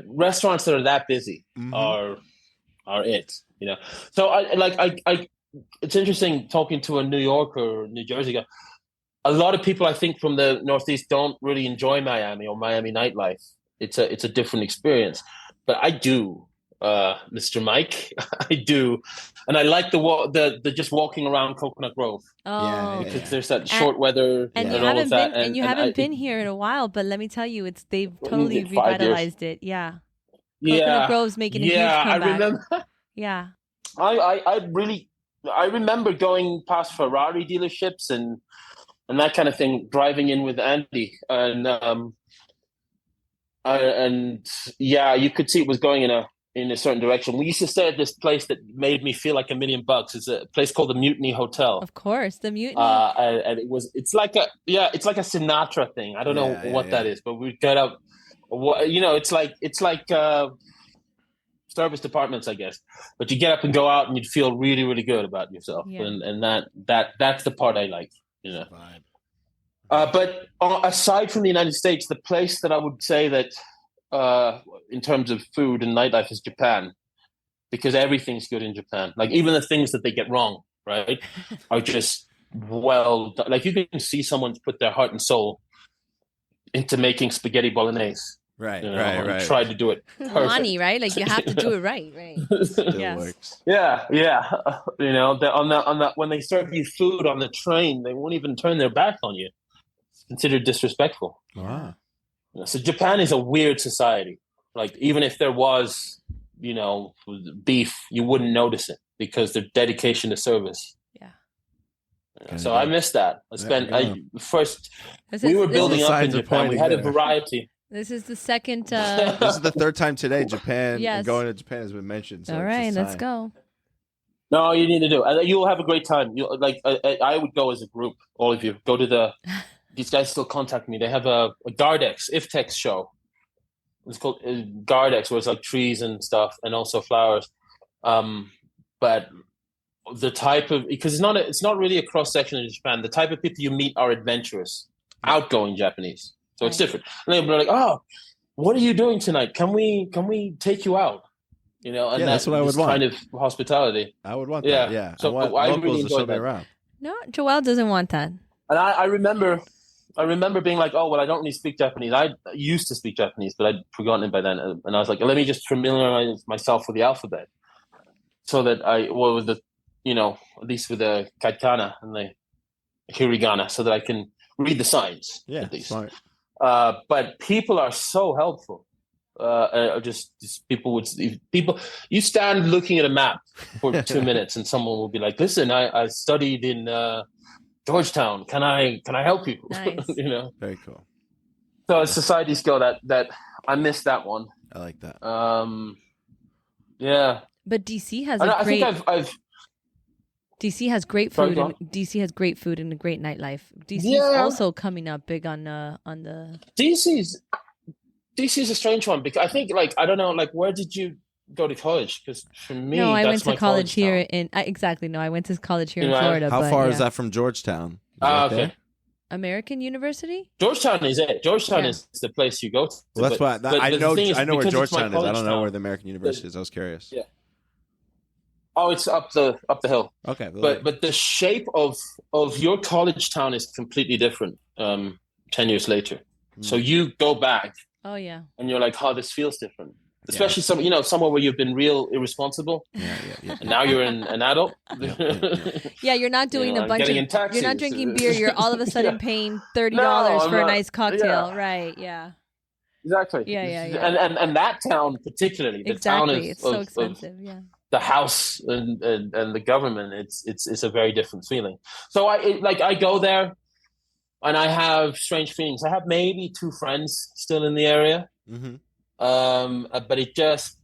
Restaurants that are that busy are it. So it's interesting talking to a New York or New Jersey guy. A lot of people, I think, from the Northeast don't really enjoy Miami or Miami nightlife. It's a different experience, but I do, Mr. Mike. I do, and I like the just walking around Coconut Grove. Oh, because there's that short weather and and you all haven't of that. been, and you haven't been here in a while. But let me tell you, they've totally revitalized it. Yeah. Coconut Grove's making a huge comeback. I remember. Yeah. I remember going past Ferrari dealerships and that kind of thing, driving in with Andy, and you could see it was going in a certain direction. We used to stay at this place that made me feel like $1 million. It's a place called the Mutiny Hotel. Of course, the Mutiny. And it's like a Sinatra thing. I don't know what that is, but we got up. It's like service departments, I guess. But you get up and go out, and you'd feel really, really good about yourself, and that's the part I like. But aside from the United States, the place that I would say that in terms of food and nightlife is Japan, because everything's good in Japan. Like, even the things that they get wrong, right, are just well done. Like, you can see someone's put their heart and soul into making spaghetti bolognese. Right. Tried to do it perfect. Money, right? Like, you have to do it right. Still Yes. works. Yeah. On that when they serve you food on the train, they won't even turn their back on you. It's considered disrespectful. Wow. So Japan is a weird society. Like, even if there was, beef, you wouldn't notice it because their dedication to service. Yeah. So I miss that. We were building up in Japan. We had a variety. This is the second. This is the third time today Japan Yes. and going to Japan has been mentioned. So All right, let's go. No, you need to do it. You'll have a great time. I would go as a group. All of you go to these guys still contact me. They have a Gardex Iftex show. It's called Gardex, where it's like trees and stuff, and also flowers. But the type of, because it's not really a cross section in Japan. The type of people you meet are adventurous, outgoing Japanese. So it's different. And they'll be like, "Oh, what are you doing tonight? Can we take you out?" you know, and Yeah, that's what I would want. Kind of hospitality. I would want that. Yeah. So I want I locals really to show enjoyed me that. around. No, Joelle doesn't want that. And I remember being like, oh, well, I don't really speak Japanese. I used to speak Japanese, but I'd forgotten it by then. And I was like, let me just familiarize myself with the alphabet, so that with the, you know, at least with the katakana and the hiragana, so that I can read the signs. Yeah, at least. smart. But people are so helpful. Just people you stand looking at a map for 2 minutes and someone will be like, listen, I studied in Georgetown, can I help you? Nice. You know, Very cool. so it's society skill that I missed that one. I like that. Yeah, but DC has I think I've DC has great food and DC has great food and a great nightlife. DC is also coming up big on the DC's a strange one because I think, like, I don't know, like, where did you go to college? Because for me, no, I that's went to college here I went to college here in Florida. How far is that from Georgetown? Okay. There? American University? Georgetown is it. Georgetown is the place you go to. Well, that's why I know where Georgetown is. I don't know where the the American University is. I was curious. Yeah. Oh, it's up the hill. Okay. But the shape of your college town is completely different 10 years later. So you go back. Oh yeah. And you're like, oh, this feels different. Especially somewhere where you've been real irresponsible. Yeah. And now you're an adult. Yeah, you're not doing a bunch of you're not drinking beer, you're all of a sudden paying $30 for a nice cocktail. Yeah. Right, yeah. Exactly. Yeah. And that town particularly, the town is it's so expensive, the house and the government, it's a very different feeling. So I go there and I have strange feelings. I have maybe 2 friends still in the area. Mm-hmm. But it just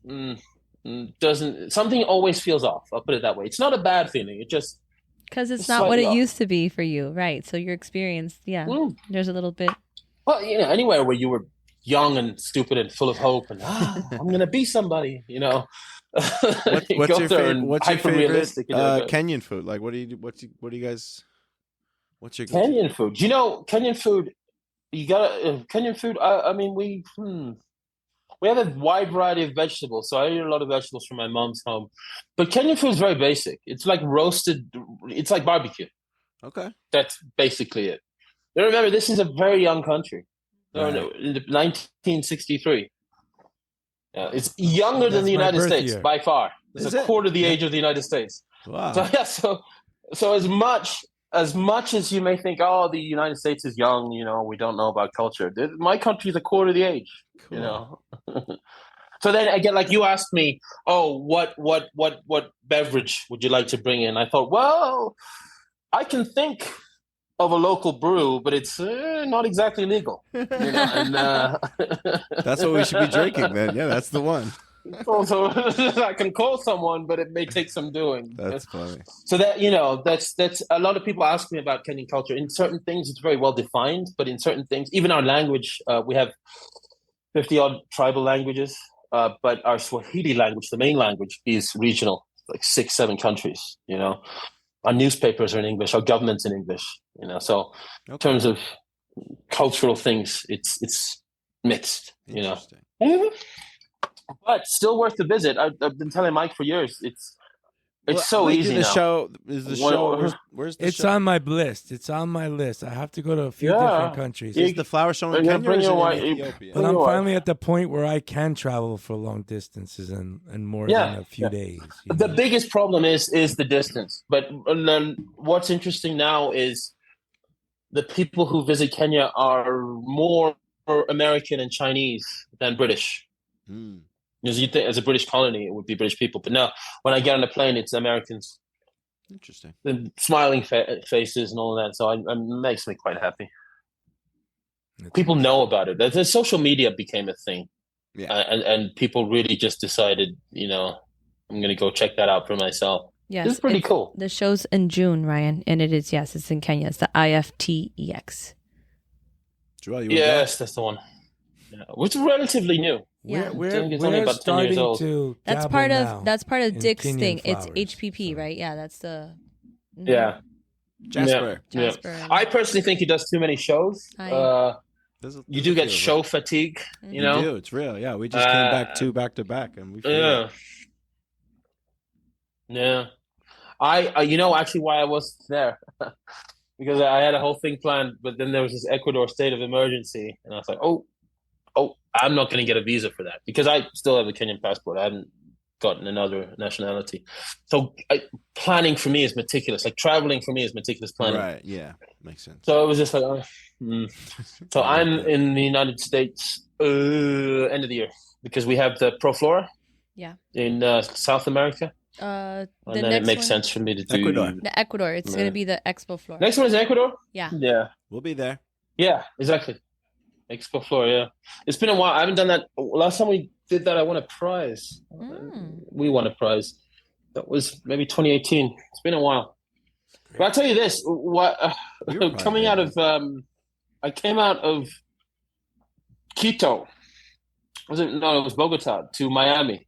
doesn't. Something always feels off. I'll put it that way. It's not a bad feeling. It just because it's not what it used to be for you, right? So your experience, there's a little bit. Well, anywhere where you were young and stupid and full of hope, and I'm gonna be somebody, What's your favorite Kenyan food? Like, what do you guys? What's your Kenyan food? Kenyan food. You got Kenyan food. I mean, we have a wide variety of vegetables. So I eat a lot of vegetables from my mom's home. But Kenyan food is very basic. It's like roasted. It's like barbecue. Okay. That's basically it. Now remember, this is a very young country. Right. No, in 1963. It's younger than the United States by far. It's a quarter the age of the United States. Wow. So as much as you may think, oh, the United States is young, we don't know about culture. My country is a quarter the age, cool. So then again, like you asked me, oh, what beverage would you like to bring in? I thought, well, I can think of a local brew, but it's not exactly legal. And, that's what we should be drinking then. Yeah, that's the one. So I can call someone, but it may take some doing. That's funny. So that that's a lot of people ask me about Kenyan culture. In certain things, it's very well defined, but in certain things, even our language, we have 50-odd tribal languages, but our Swahili language, the main language, is regional, like 6-7 countries. Our newspapers are in English, our government's in English. So in terms of cultural things, it's mixed. But still worth the visit. I've been telling Mike for years. It's so easy now. Where's the show? It's on my list. It's on my list. I have to go to a few different countries. Is the flower show in Kenya or is it in Ethiopia? But I'm finally at the point where I can travel for long distances and more than a few days. The biggest problem is the distance. But what's interesting now is the people who visit Kenya are more American and Chinese than British. Because you think as a British colony, it would be British people. But now, when I get on the plane, it's Americans. Interesting. The smiling faces and all of that. So it makes me quite happy. People know about it. The social media became a thing. Yeah. And people really just decided, I'm going to go check that out for myself. Yes. It's pretty cool. The show's in June, Ryan. And it is, it's in Kenya. It's the IFTEX. Joel, yes, that's the one. Yeah. Which is relatively new. Yeah, we're starting to. That's part of Dick's thing. Flowers, it's HPP, right? Yeah, that's the. Yeah. Jasper. Yeah. I personally think he does too many shows. You do get show fatigue. You do. It's real. Yeah, we just came back 2 back to back, and we. Yeah. Actually why I wasn't there. Because I had a whole thing planned, but then there was this Ecuador state of emergency, and I was like, I'm not going to get a visa for that because I still have a Kenyan passport. I haven't gotten another nationality. So planning for me is meticulous. Like traveling for me is meticulous planning. Right. Yeah. Makes sense. So it was just like, So I'm in the United States end of the year because we have the Pro Flora. Yeah. In South America. And then it makes sense for me to do Ecuador. The Ecuador. It's going to be the Expo Floor. Next one is Ecuador? Yeah. Yeah. We'll be there. Yeah, exactly. Expo Floor, yeah. It's been a while. I haven't done that. Last time we did that, I won a prize. We won a prize. That was maybe 2018. It's been a while. But I'll tell you this. Coming out of... I came out of Quito. It was Bogota to Miami.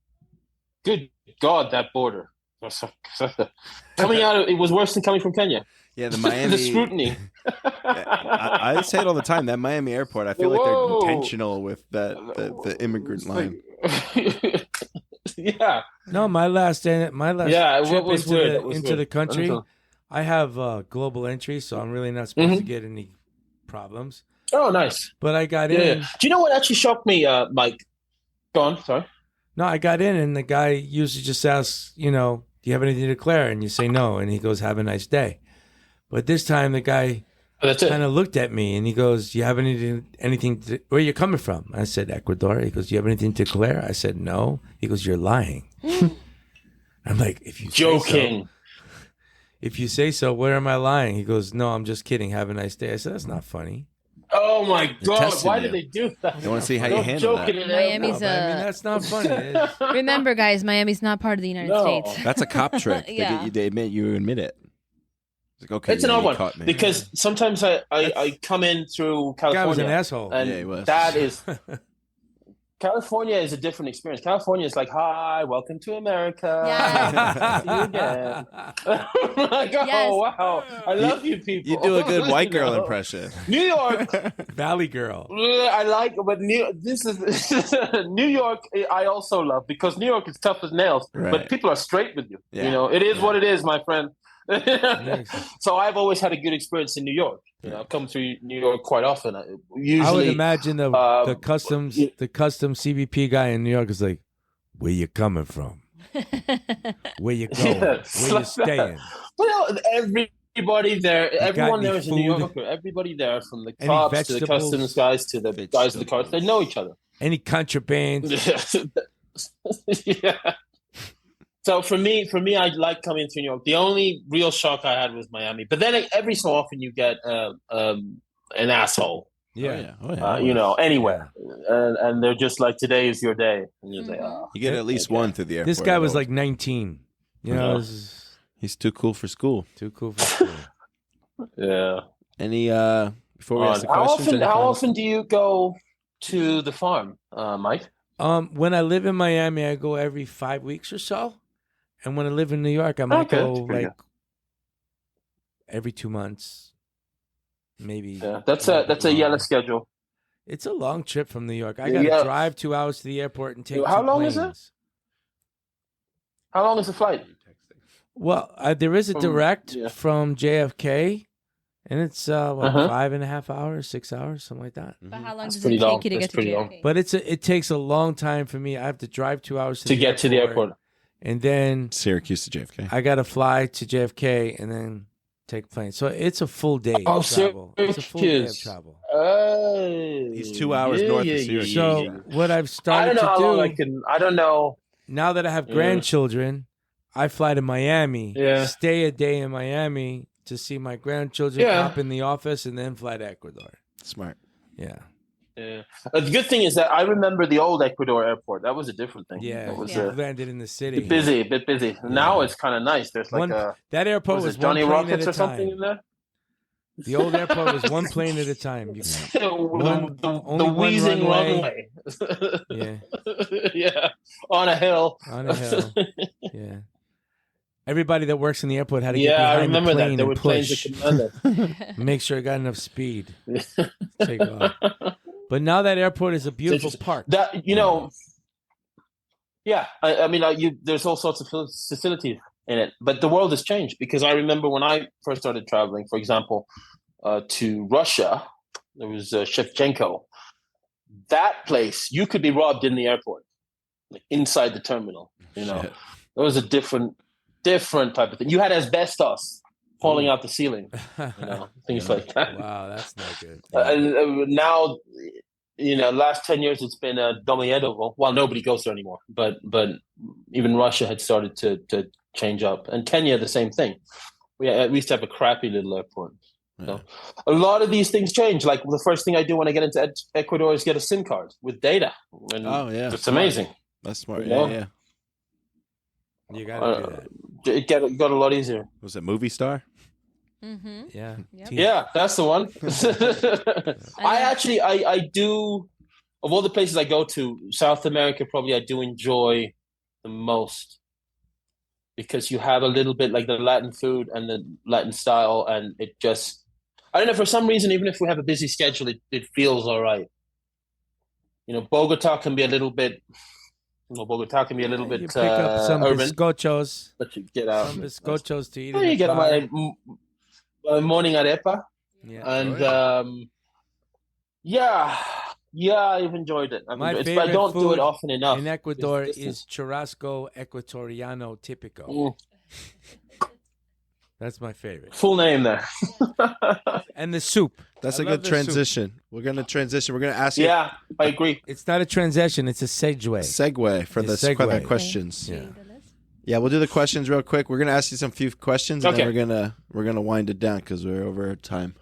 Good God, that border. Coming out of it was worse than coming from Kenya. Yeah, the Miami... the scrutiny. I say it all the time. That Miami airport, I feel like they're intentional with the immigrant line. Yeah. No, my last trip into the country, I have global entry, so I'm really not supposed to get any problems. Oh, nice. But I got in. Do you know what actually shocked me, Mike? Go on, sorry. No, I got in, and the guy usually just asks, do you have anything to declare? And you say no, and he goes, have a nice day. But this time, the guy kind of looked at me, and he goes, do you have anything where are you coming from? I said, Ecuador. He goes, do you have anything to declare? I said, no. He goes, you're lying. I'm like, if you joking. If you say so, where am I lying? He goes, no, I'm just kidding. Have a nice day. I said, that's not funny. Oh my God! Why did they do that? You want to see how you handle that? Miami's that's not funny. Remember, guys, Miami's not part of the United States. That's a cop trick. Yeah. They admit it. It's like, okay, it's an odd one because sometimes I come in through California. Guy was an asshole. And he was. That is. California is a different experience. California is like, hi, welcome to America. Yes. See you again. Like, oh, wow. I love you people. You do a good white girl impression. New York. Valley girl. I like, but this is New York. I also love because New York is tough as nails, but people are straight with you. Yeah. It is what it is, my friend. So I've always had a good experience in New York. I've come through New York quite often. Usually, I would imagine the customs CBP guy in New York is like, where you coming from? Where you going? Where you staying? Well, everybody there, everyone there is a New Yorker. Everybody there, from the cops to the customs guys to the guys in the cars, they know each other. Any contraband? Yeah. So for me, I like coming to New York. The only real shock I had was Miami. But then every so often you get an asshole. Yeah. Anywhere. And they're just like, today is your day. And you're like, oh. You get at least one through the airport. This guy was like 19. He's too cool for school. Too cool for school. Yeah. Any before we ask the questions? How often do you go to the farm, Mike? When I live in Miami, I go every 5 weeks or so. And when I live in New York, I might go like every 2 months, maybe. Yeah, that's a yellow schedule. It's a long trip from New York. I got to drive 2 hours to the airport and take. How long planes. is it? How long is the flight? Well, there is a direct from JFK, and it's 5.5 hours, 6 hours, something like that. But how long does it take you to get to JFK? But it takes a long time for me. I have to drive 2 hours to get to the airport. And then Syracuse to JFK. I got to fly to JFK and then take a plane. So it's a full day of travel. It's a full day of travel. He's 2 hours north of Syracuse. So what I've started to do, I don't know. Now that I have grandchildren, I fly to Miami, stay a day in Miami to see my grandchildren up in the office, and then fly to Ecuador. Smart. Yeah. Yeah. The good thing is that I remember the old Ecuador airport. That was a different thing. Yeah, it was landed in the city. A bit busy. Yeah. Now it's kind of nice. There's like that airport was Johnny one plane Rockets at a or something time. in there. The old airport was one plane at a time. The wheezing runway. Yeah, on a hill. Yeah. Everybody that works in the airport had to get I behind remember the plane that. There were and planes push. that commanded. Make sure it got enough speed. Take off. But now that airport is a beautiful park. That I mean, there's all sorts of facilities. in it. But the world has changed, because I remember when I first started traveling, for example, to Russia, there was Shevchenko. That place, you could be robbed in the airport, like inside the terminal. You know, it was a different type of thing. You had asbestos falling out the ceiling, you know, things like that. Wow, that's not good. And now, you know, last 10 years it's been Domodedovo. Well, nobody goes there anymore, but even Russia had started to change up, and Kenya the same thing. We used to have a crappy little airport. So a lot of these things change. Like the first thing I do when I get into Ecuador is get a SIM card with data. And it's amazing. That's smart. You know? Yeah. You gotta do that. It got a lot easier. Was it Movie Star? Mm-hmm. Yeah. Yep. Yeah, that's the one. I do, of all the places I go to, South America probably I do enjoy the most, because you have a little bit like the Latin food and the Latin style, and it just, I don't know, for some reason, even if we have a busy schedule, it feels all right. You know, Bogota can be a little bit, you pick up some urban, bizcochos. but you get out. Some bizcochos to eat. You get my morning arepa. Yeah. And I've enjoyed it. My but favorite I don't do food it often enough. in Ecuador is churrasco ecuatoriano típico. That's my favorite. Full name there. And the soup. That's I a love good the transition. We're going to transition. We're going to ask you Yeah, I agree. It's not a transition. It's a segue. for the segue. questions. Yeah. Yeah, we'll do the questions real quick. We're going to ask you some few questions, and Okay. then we're gonna wind it down because we're over time.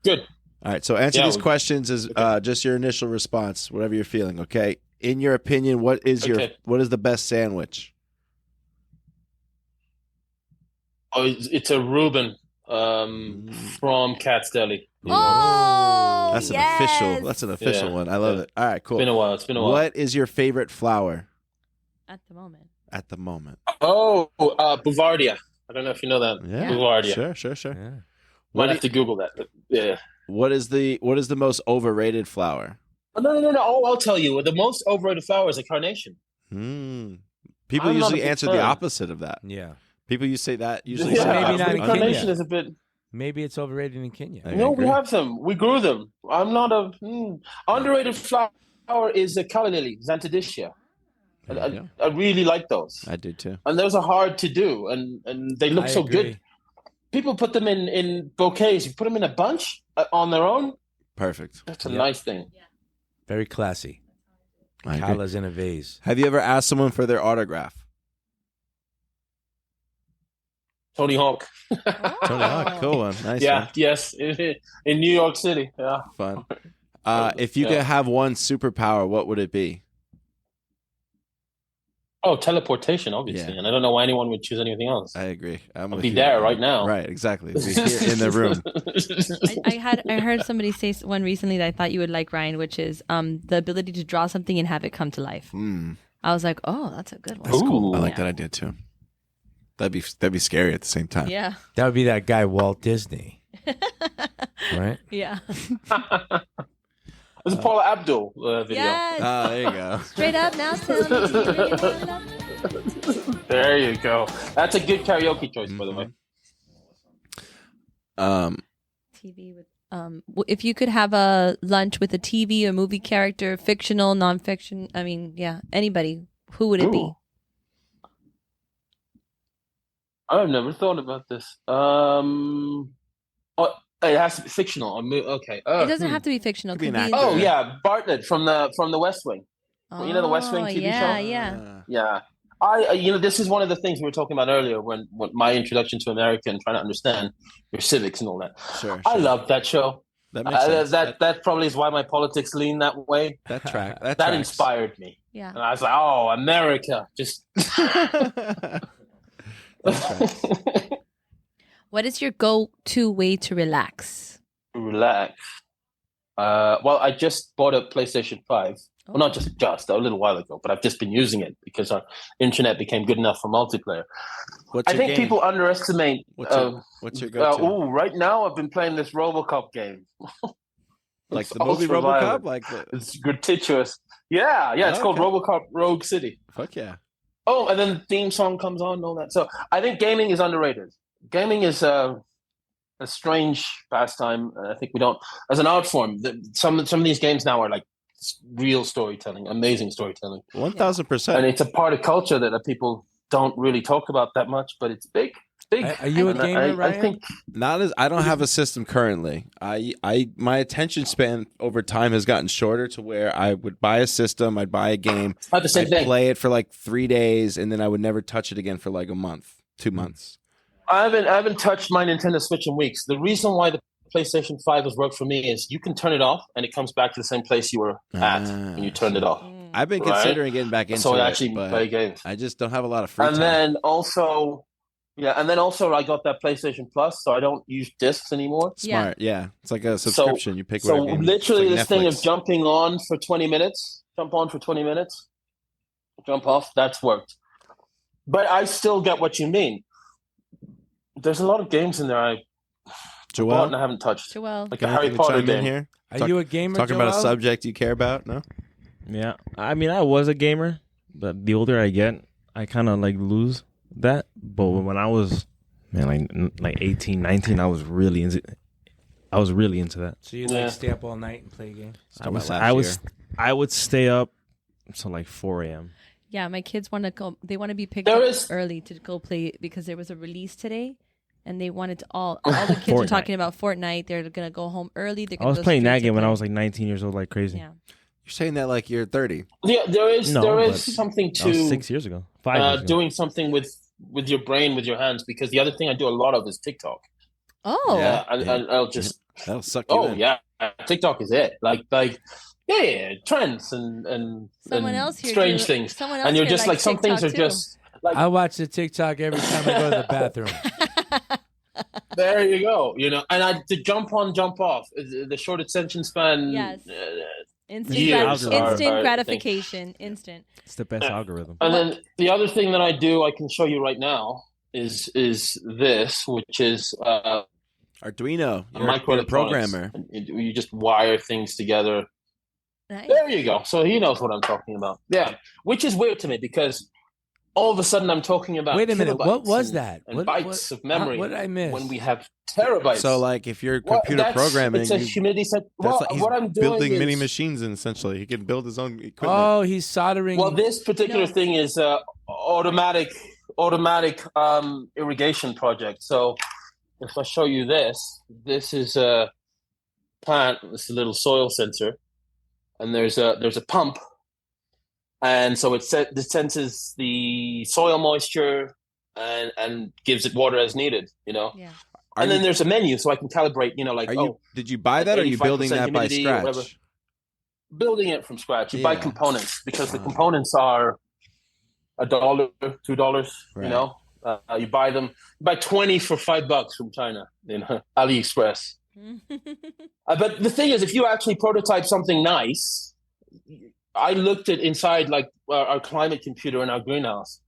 Good. All right, so answer these questions is just your initial response, whatever you're feeling, okay? In your opinion, what is the best sandwich? Oh, it's a Reuben from Cat's Deli. Oh, That's an official one. I love it. All right, cool. It's been a while. What is your favorite flower At the moment. at the moment? Oh, Bouvardia. I don't know if you know that. Yeah. Bouvardia. Sure. Yeah. Might have to Google that. But yeah. What is the most overrated flower? Oh, no. Oh, I'll tell you. The most overrated flower is a carnation. People I'm not usually a big answer fan. the opposite of that. Yeah. People say that usually. Yeah, say maybe not in carnation Kenya. is a bit. Maybe it's overrated in Kenya. I No, agree. we have them. We grew them. I'm not a underrated flower is a calla lily, Xanthidicia. There you go. I really like those. I do too. And those are hard to do, and they look I so agree. good. People put them in bouquets. You put them in a bunch on their own. Perfect. That's a nice thing. Very classy. I agree. Callas in a vase. Have you ever asked someone for their autograph? Tony Hawk. Tony Hawk, cool one. Nice Yeah, one. yes, in New York City. Yeah. Fun. If you could have one superpower, what would it be? Oh, teleportation, obviously. Yeah. And I don't know why anyone would choose anything else. I agree. I'll be there right now. Right, exactly. Be here in the room. I heard somebody say one recently that I thought you would like, Ryan, which is the ability to draw something and have it come to life. I was like, oh, that's a good one. That's cool. I Ooh. like that idea too. That'd be scary at the same time. Yeah. That would be that guy Walt Disney, right? Yeah. It was a Paula Abdul video. Yes. Oh, there you go. Straight up now. There you go. That's a good karaoke choice, by the way. TV with if you could have a lunch with a TV or movie character, fictional, nonfiction, I mean, yeah, anybody, who would it be? Ooh. I've never thought about this. It has to be fictional. Okay. It doesn't have to be fictional. Could be Could an be actor. Oh yeah, Bartlett from the West Wing. You know the West Wing TV yeah, show? Yeah. Yeah. This is one of the things we were talking about earlier when my introduction to America and trying to understand your civics and all that. Sure. I love that show. That makes sense. That probably is why my politics lean that way. That track. That tracks. inspired me. Yeah. And I was like, oh, America. Just What is your go-to way to relax? relax. Well, I just bought a PlayStation 5. Well, not just a little while ago, but I've just been using it because our internet became good enough for multiplayer. What's I your think game? people underestimate. What's your go-to? Right now I've been playing this RoboCop game. Like It's the movie ultra RoboCop? violent. Like It's gratuitous. Yeah, it's called Okay. RoboCop Rogue City. fuck yeah. Oh, and then the theme song comes on and all that. So I think gaming is underrated. Gaming is a strange pastime. I think we don't, as an art form, some of these games now are like real storytelling, amazing storytelling. 1,000%. And it's a part of culture that people don't really talk about that much, but it's big. Big. Are you a gamer, Ryan? I think not as I don't have a system currently. My attention span over time has gotten shorter to where I would buy a system, I'd buy a game, not the same I'd thing. play it for like 3 days, and then I would never touch it again for like a month, 2 months. I haven't touched my Nintendo Switch in weeks. The reason why the PlayStation 5 has worked for me is you can turn it off and it comes back to the same place you were at when you turned it off. I've been considering getting back into it, actually play games. I just don't have a lot of free time. Then also I got that PlayStation Plus, so I don't use discs anymore. Smart, yeah. It's like a subscription. You pick whatever game. Literally like this Netflix. thing of jumping on for 20 minutes, jump off, that's worked. But I still get what you mean. There's a lot of games in there I bought and I haven't touched. Joel. Like a Harry Potter game. Here? Are you a gamer, Talking Joel? about a subject you care about, no? Yeah, I mean, I was a gamer, but the older I get, I kind of like lose that. But when I was, like 18, 19, I was really into that. So you like stay up all night and play a game? I would stay up until like 4 a.m. Yeah, my kids want to go. They want to be picked up early to go play because there was a release today, and they wanted to all the kids are talking about Fortnite. They're gonna go home early. I was playing that game when I was like 19 years old, like crazy. Yeah. You're saying that like you're 30. Yeah, there is something That was to 6 years ago, 5 years ago. doing something with your brain, with your hands. Because the other thing I do a lot of is TikTok. Oh, Yeah, I'll just. That'll suck you in. Yeah, TikTok is it. Trends and Someone else here strange things. Someone else And you're here just likes like some things are TikTok too. just like I watch the TikTok every time I go to the bathroom. there you go. To jump on, jump off. The short attention span. Yes. Instant, Years instant gratification. Instant. It's the best algorithm. And then the other thing that I do, I can show you right now, is this, which is Arduino. a You're a microelectronics. programmer. You just wire things together. Nice. There you go. So he knows what I'm talking about. Yeah, which is weird to me because all of a sudden I'm talking about. Wait a minute. What was and, that? And bytes of memory. What did I miss? When we have terabytes. So like if you're computer programming, it's a humidity set. he's What I'm doing building is, mini machines essentially. He can build his own equipment. Oh, he's soldering. Well, this particular thing is automatic irrigation project. So if I show you this is a plant. It's a little soil sensor, and there's a pump, and so it senses the soil moisture and gives it water as needed. Yeah. And then there's a menu, so I can calibrate. Did you buy that, or are you building that by scratch? Building it from scratch. You buy components because the components are $1, $2. Right. You buy them. You buy 20 for $5 from China. AliExpress. But the thing is, if you actually prototype something nice, I looked at inside like our climate computer in our greenhouse.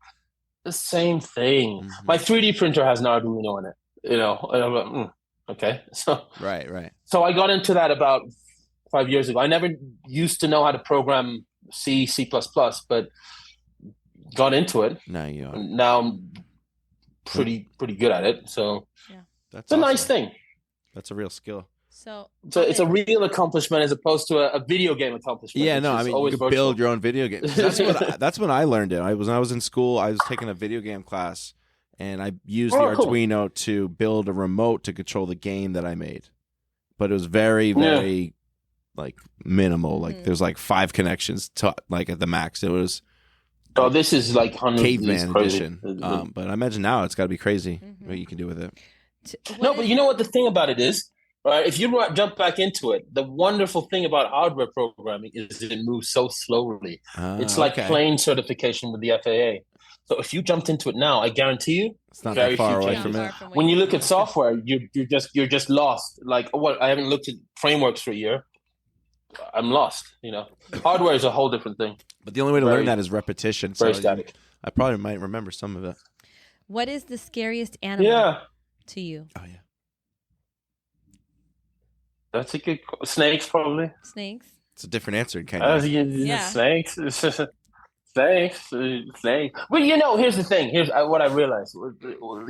The same thing. Mm-hmm. My 3D printer has an Arduino in it. And I'm like, okay. So right. So I got into that about 5 years ago. I never used to know how to program C++, but got into it. Now I'm pretty good at it. So it's a nice thing. That's a real skill. So it's a real accomplishment as opposed to a video game accomplishment. Yeah, no, I mean you could build your own video games. That's when I learned it. When I was in school, I was taking a video game class, and I used the Arduino to build a remote to control the game that I made. But it was very, very like minimal. Like there's like 5 connections to like at the max. It was. Oh, this is like hundreds. Caveman edition. But I imagine now it's got to be crazy what you can do with it. No, but you know what the thing about it is? Right, if you jump back into it, the wonderful thing about hardware programming is that it moves so slowly. It's like plane certification with the FAA. So if you jumped into it now, I guarantee you, it's not that far away from it. When you look at software, you're just lost. Like, what? I haven't looked at frameworks for a year. I'm lost. Hardware is a whole different thing. But the only way to learn that is repetition. Very static. I probably might remember some of it. What is the scariest animal to you? Oh yeah. That's a good snakes, probably. Snakes. It's a different answer, kind of. Snakes. It's Thanks. Thanks. But here's the thing. Here's what I realized.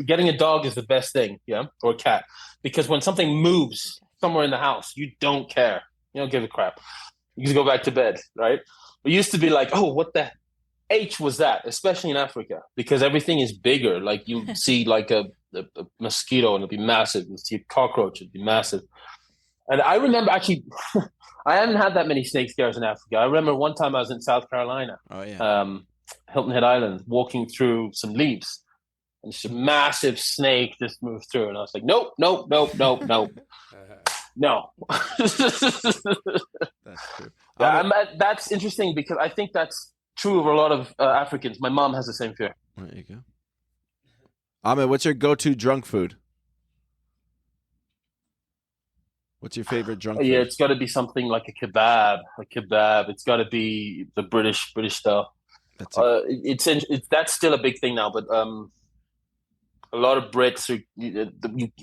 Getting a dog is the best thing, yeah, or a cat, because when something moves somewhere in the house, you don't care. You don't give a crap. You just go back to bed, right? It used to be like, oh, what the H was that? Especially in Africa, because everything is bigger. Like you see like a mosquito and it'll be massive. You see a cockroach, it'll be massive. And I remember actually, I haven't had that many snake scares in Africa. I remember one time I was in South Carolina, Hilton Head Island, walking through some leaves. And just a massive snake just moved through. And I was like, nope, nope, nope, nope, nope. No. That's true. That's interesting because I think that's true of a lot of Africans. My mom has the same fear. There you go. Ahmed, what's your go-to drunk food? What's your favorite drunk food? Yeah, it's got to be something like a kebab. It's got to be the British style. That's still a big thing now, but a lot of Brits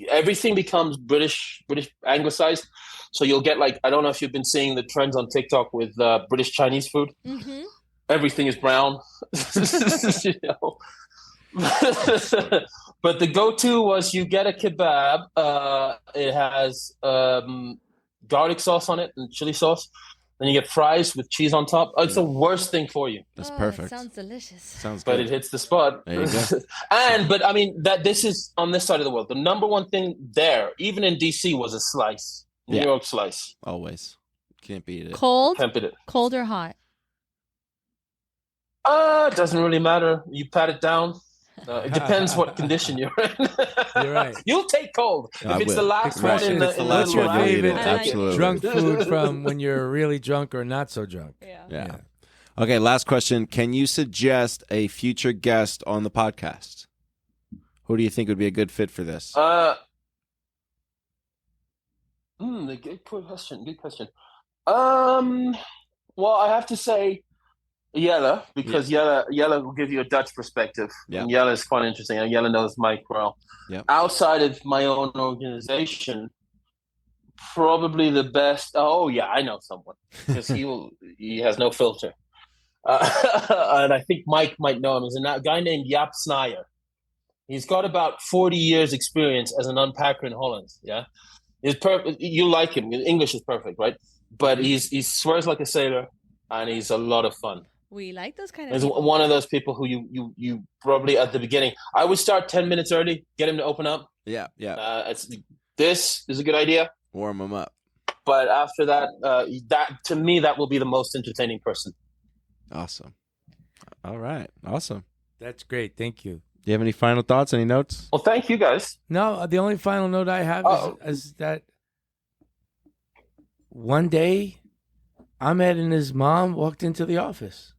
everything becomes British anglicized. So you'll get like, I don't know if you've been seeing the trends on TikTok with British Chinese food. Mm-hmm. Everything is brown. But the go-to was you get a kebab. It has garlic sauce on it and chili sauce. Then you get fries with cheese on top. It's the worst thing for you. That's perfect. Sounds delicious. Sounds good. But it hits the spot. There you go. But I mean, this is on this side of the world. The number one thing there, even in DC, was a slice. New York slice. Always. Can't beat it. Cold? Can't beat it. Cold or hot? It doesn't really matter. You pat it down. It depends what condition you're in. You're right. You'll take cold. If it's the last one in the what's your favorite Absolutely. drunk food from when you're really drunk or not so drunk? Yeah. Okay, last question. Can you suggest a future guest on the podcast? Who do you think would be a good fit for this? Good question. Well, I have to say Yella, because Yella will give you a Dutch perspective. Yeah. And Yella is quite interesting. And Yella knows Mike well. Yeah. Outside of my own organization, probably the best. Oh yeah, I know someone because he has no filter. And I think Mike might know him. There's a guy named Jaap Snijer. He's got about 40 years experience as an unpacker in Holland. Yeah. He's perfect. You like him. English is perfect, right? But he swears like a sailor, and he's a lot of fun. We like those kind of He's people. one of those people who you probably at the beginning. I would start 10 minutes early, get him to open up. Yeah. This is a good idea. Warm him up. But after that, to me, that will be the most entertaining person. Awesome. All right. Awesome. That's great. Thank you. Do you have any final thoughts? Any notes? Well, thank you guys. No, the only final note I have is that one day Ahmed and his mom walked into the office,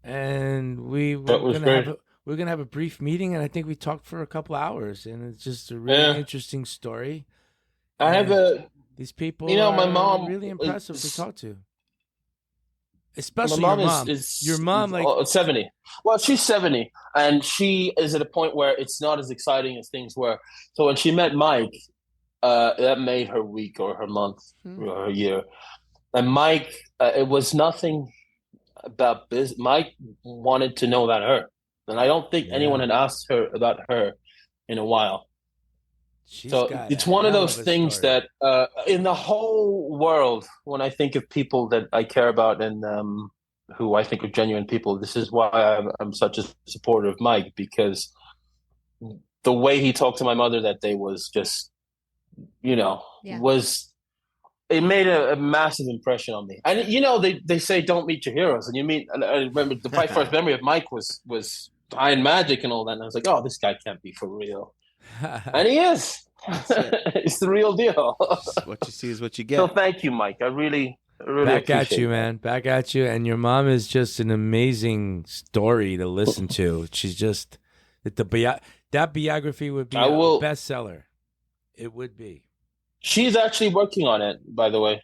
and we were gonna have a brief meeting, and I think we talked for a couple hours, and it's just a really interesting story. I have these people. My mom really impressive to talk to. Especially my mom your mom. Your mom, like 70. Well, she's 70, and she is at a point where it's not as exciting as things were. So when she met Mike, that made her week or her month or her year. And Mike, it was nothing about business. Mike wanted to know about her, and I don't think anyone had asked her about her in a while. So it's one of those things that in the whole world, when I think of people that I care about and who I think are genuine people, this is why I'm such a supporter of Mike, because the way he talked to my mother that day was just, it made a massive impression on me. And, they say don't meet your heroes. And I remember my first memory of Mike was Iron Magic and all that. And I was like, oh, this guy can't be for real. And he is. It's the real deal. What you see is what you get. So thank you, Mike. I really back at you, man. Back at you. And your mom is just an amazing story to listen to. She's just that biography would be a bestseller. It would be. She's actually working on it, by the way,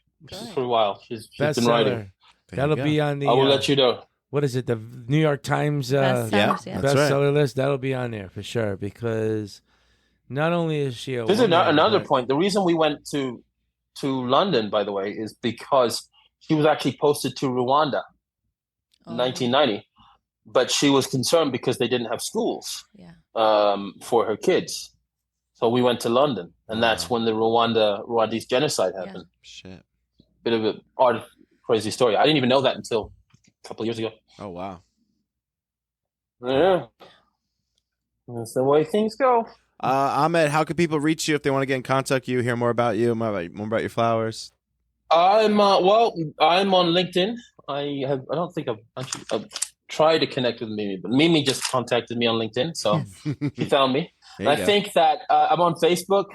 for a while. She's been writing. That'll be on the. I will let you know. What is it? The New York Times bestseller list. That'll be on there for sure, because not only is she a. This is another point. The reason we went to London, by the way, is because she was actually posted to Rwanda in 1990. but she was concerned because they didn't have schools for her kids. So we went to London, and that's when the Rwandese genocide happened. Shit. Bit of an odd, crazy story. I didn't even know that until a couple of years ago. Oh, wow. Yeah. That's the way things go. Ahmed, how can people reach you if they want to get in contact with you, hear more about you, more about your flowers? I'm I'm on LinkedIn. I don't think I've tried to connect with Mimi, but Mimi just contacted me on LinkedIn, so she found me. And I think that I'm on Facebook.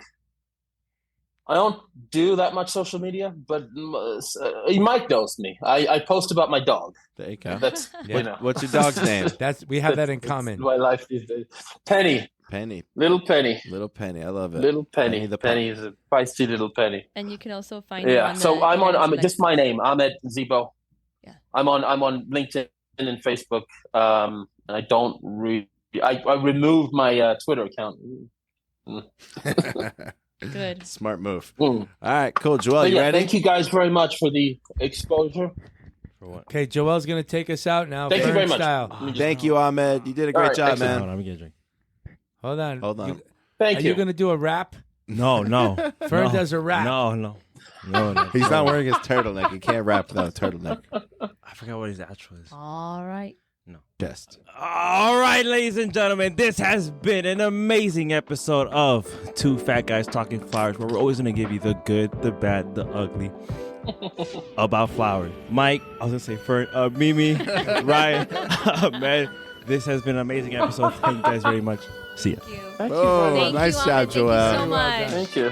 I don't do that much social media, but Mike knows me. I post about my dog. There you go. That's What's your dog's name? We have that in common. My life these days. Penny. Little Penny. Little Penny. I love it. Little Penny. Penny is a feisty little Penny. And you can also find him on so I'm just my name, Ahmed Nzibo. Yeah. I'm on LinkedIn and Facebook. And I don't I removed my Twitter account. Good. Smart move. All right, cool. Joel, you ready? Thank you guys very much for the exposure. Okay, Joel's going to take us out now. Thank you very much. Style. Thank you, Ahmed. You did a great job, man. Hold on, let me get a drink. Hold on. Thank you. Are you going to do a rap? No. Fern does a rap. No. He's not wearing his turtleneck. He can't rap without a turtleneck. I forgot what his actual is. All right. No. Best. All right, ladies and gentlemen, this has been an amazing episode of Two Fat Guys Talking Flowers, where we're always going to give you the good, the bad, the ugly about flowers. Mike, I was going to say Fern, Mimi, Ryan, man, this has been an amazing episode. Thank you guys very much. See ya. Thank you. Oh, Thank nice you, job, Ahmed. Joel. Thank you so much. Thank you.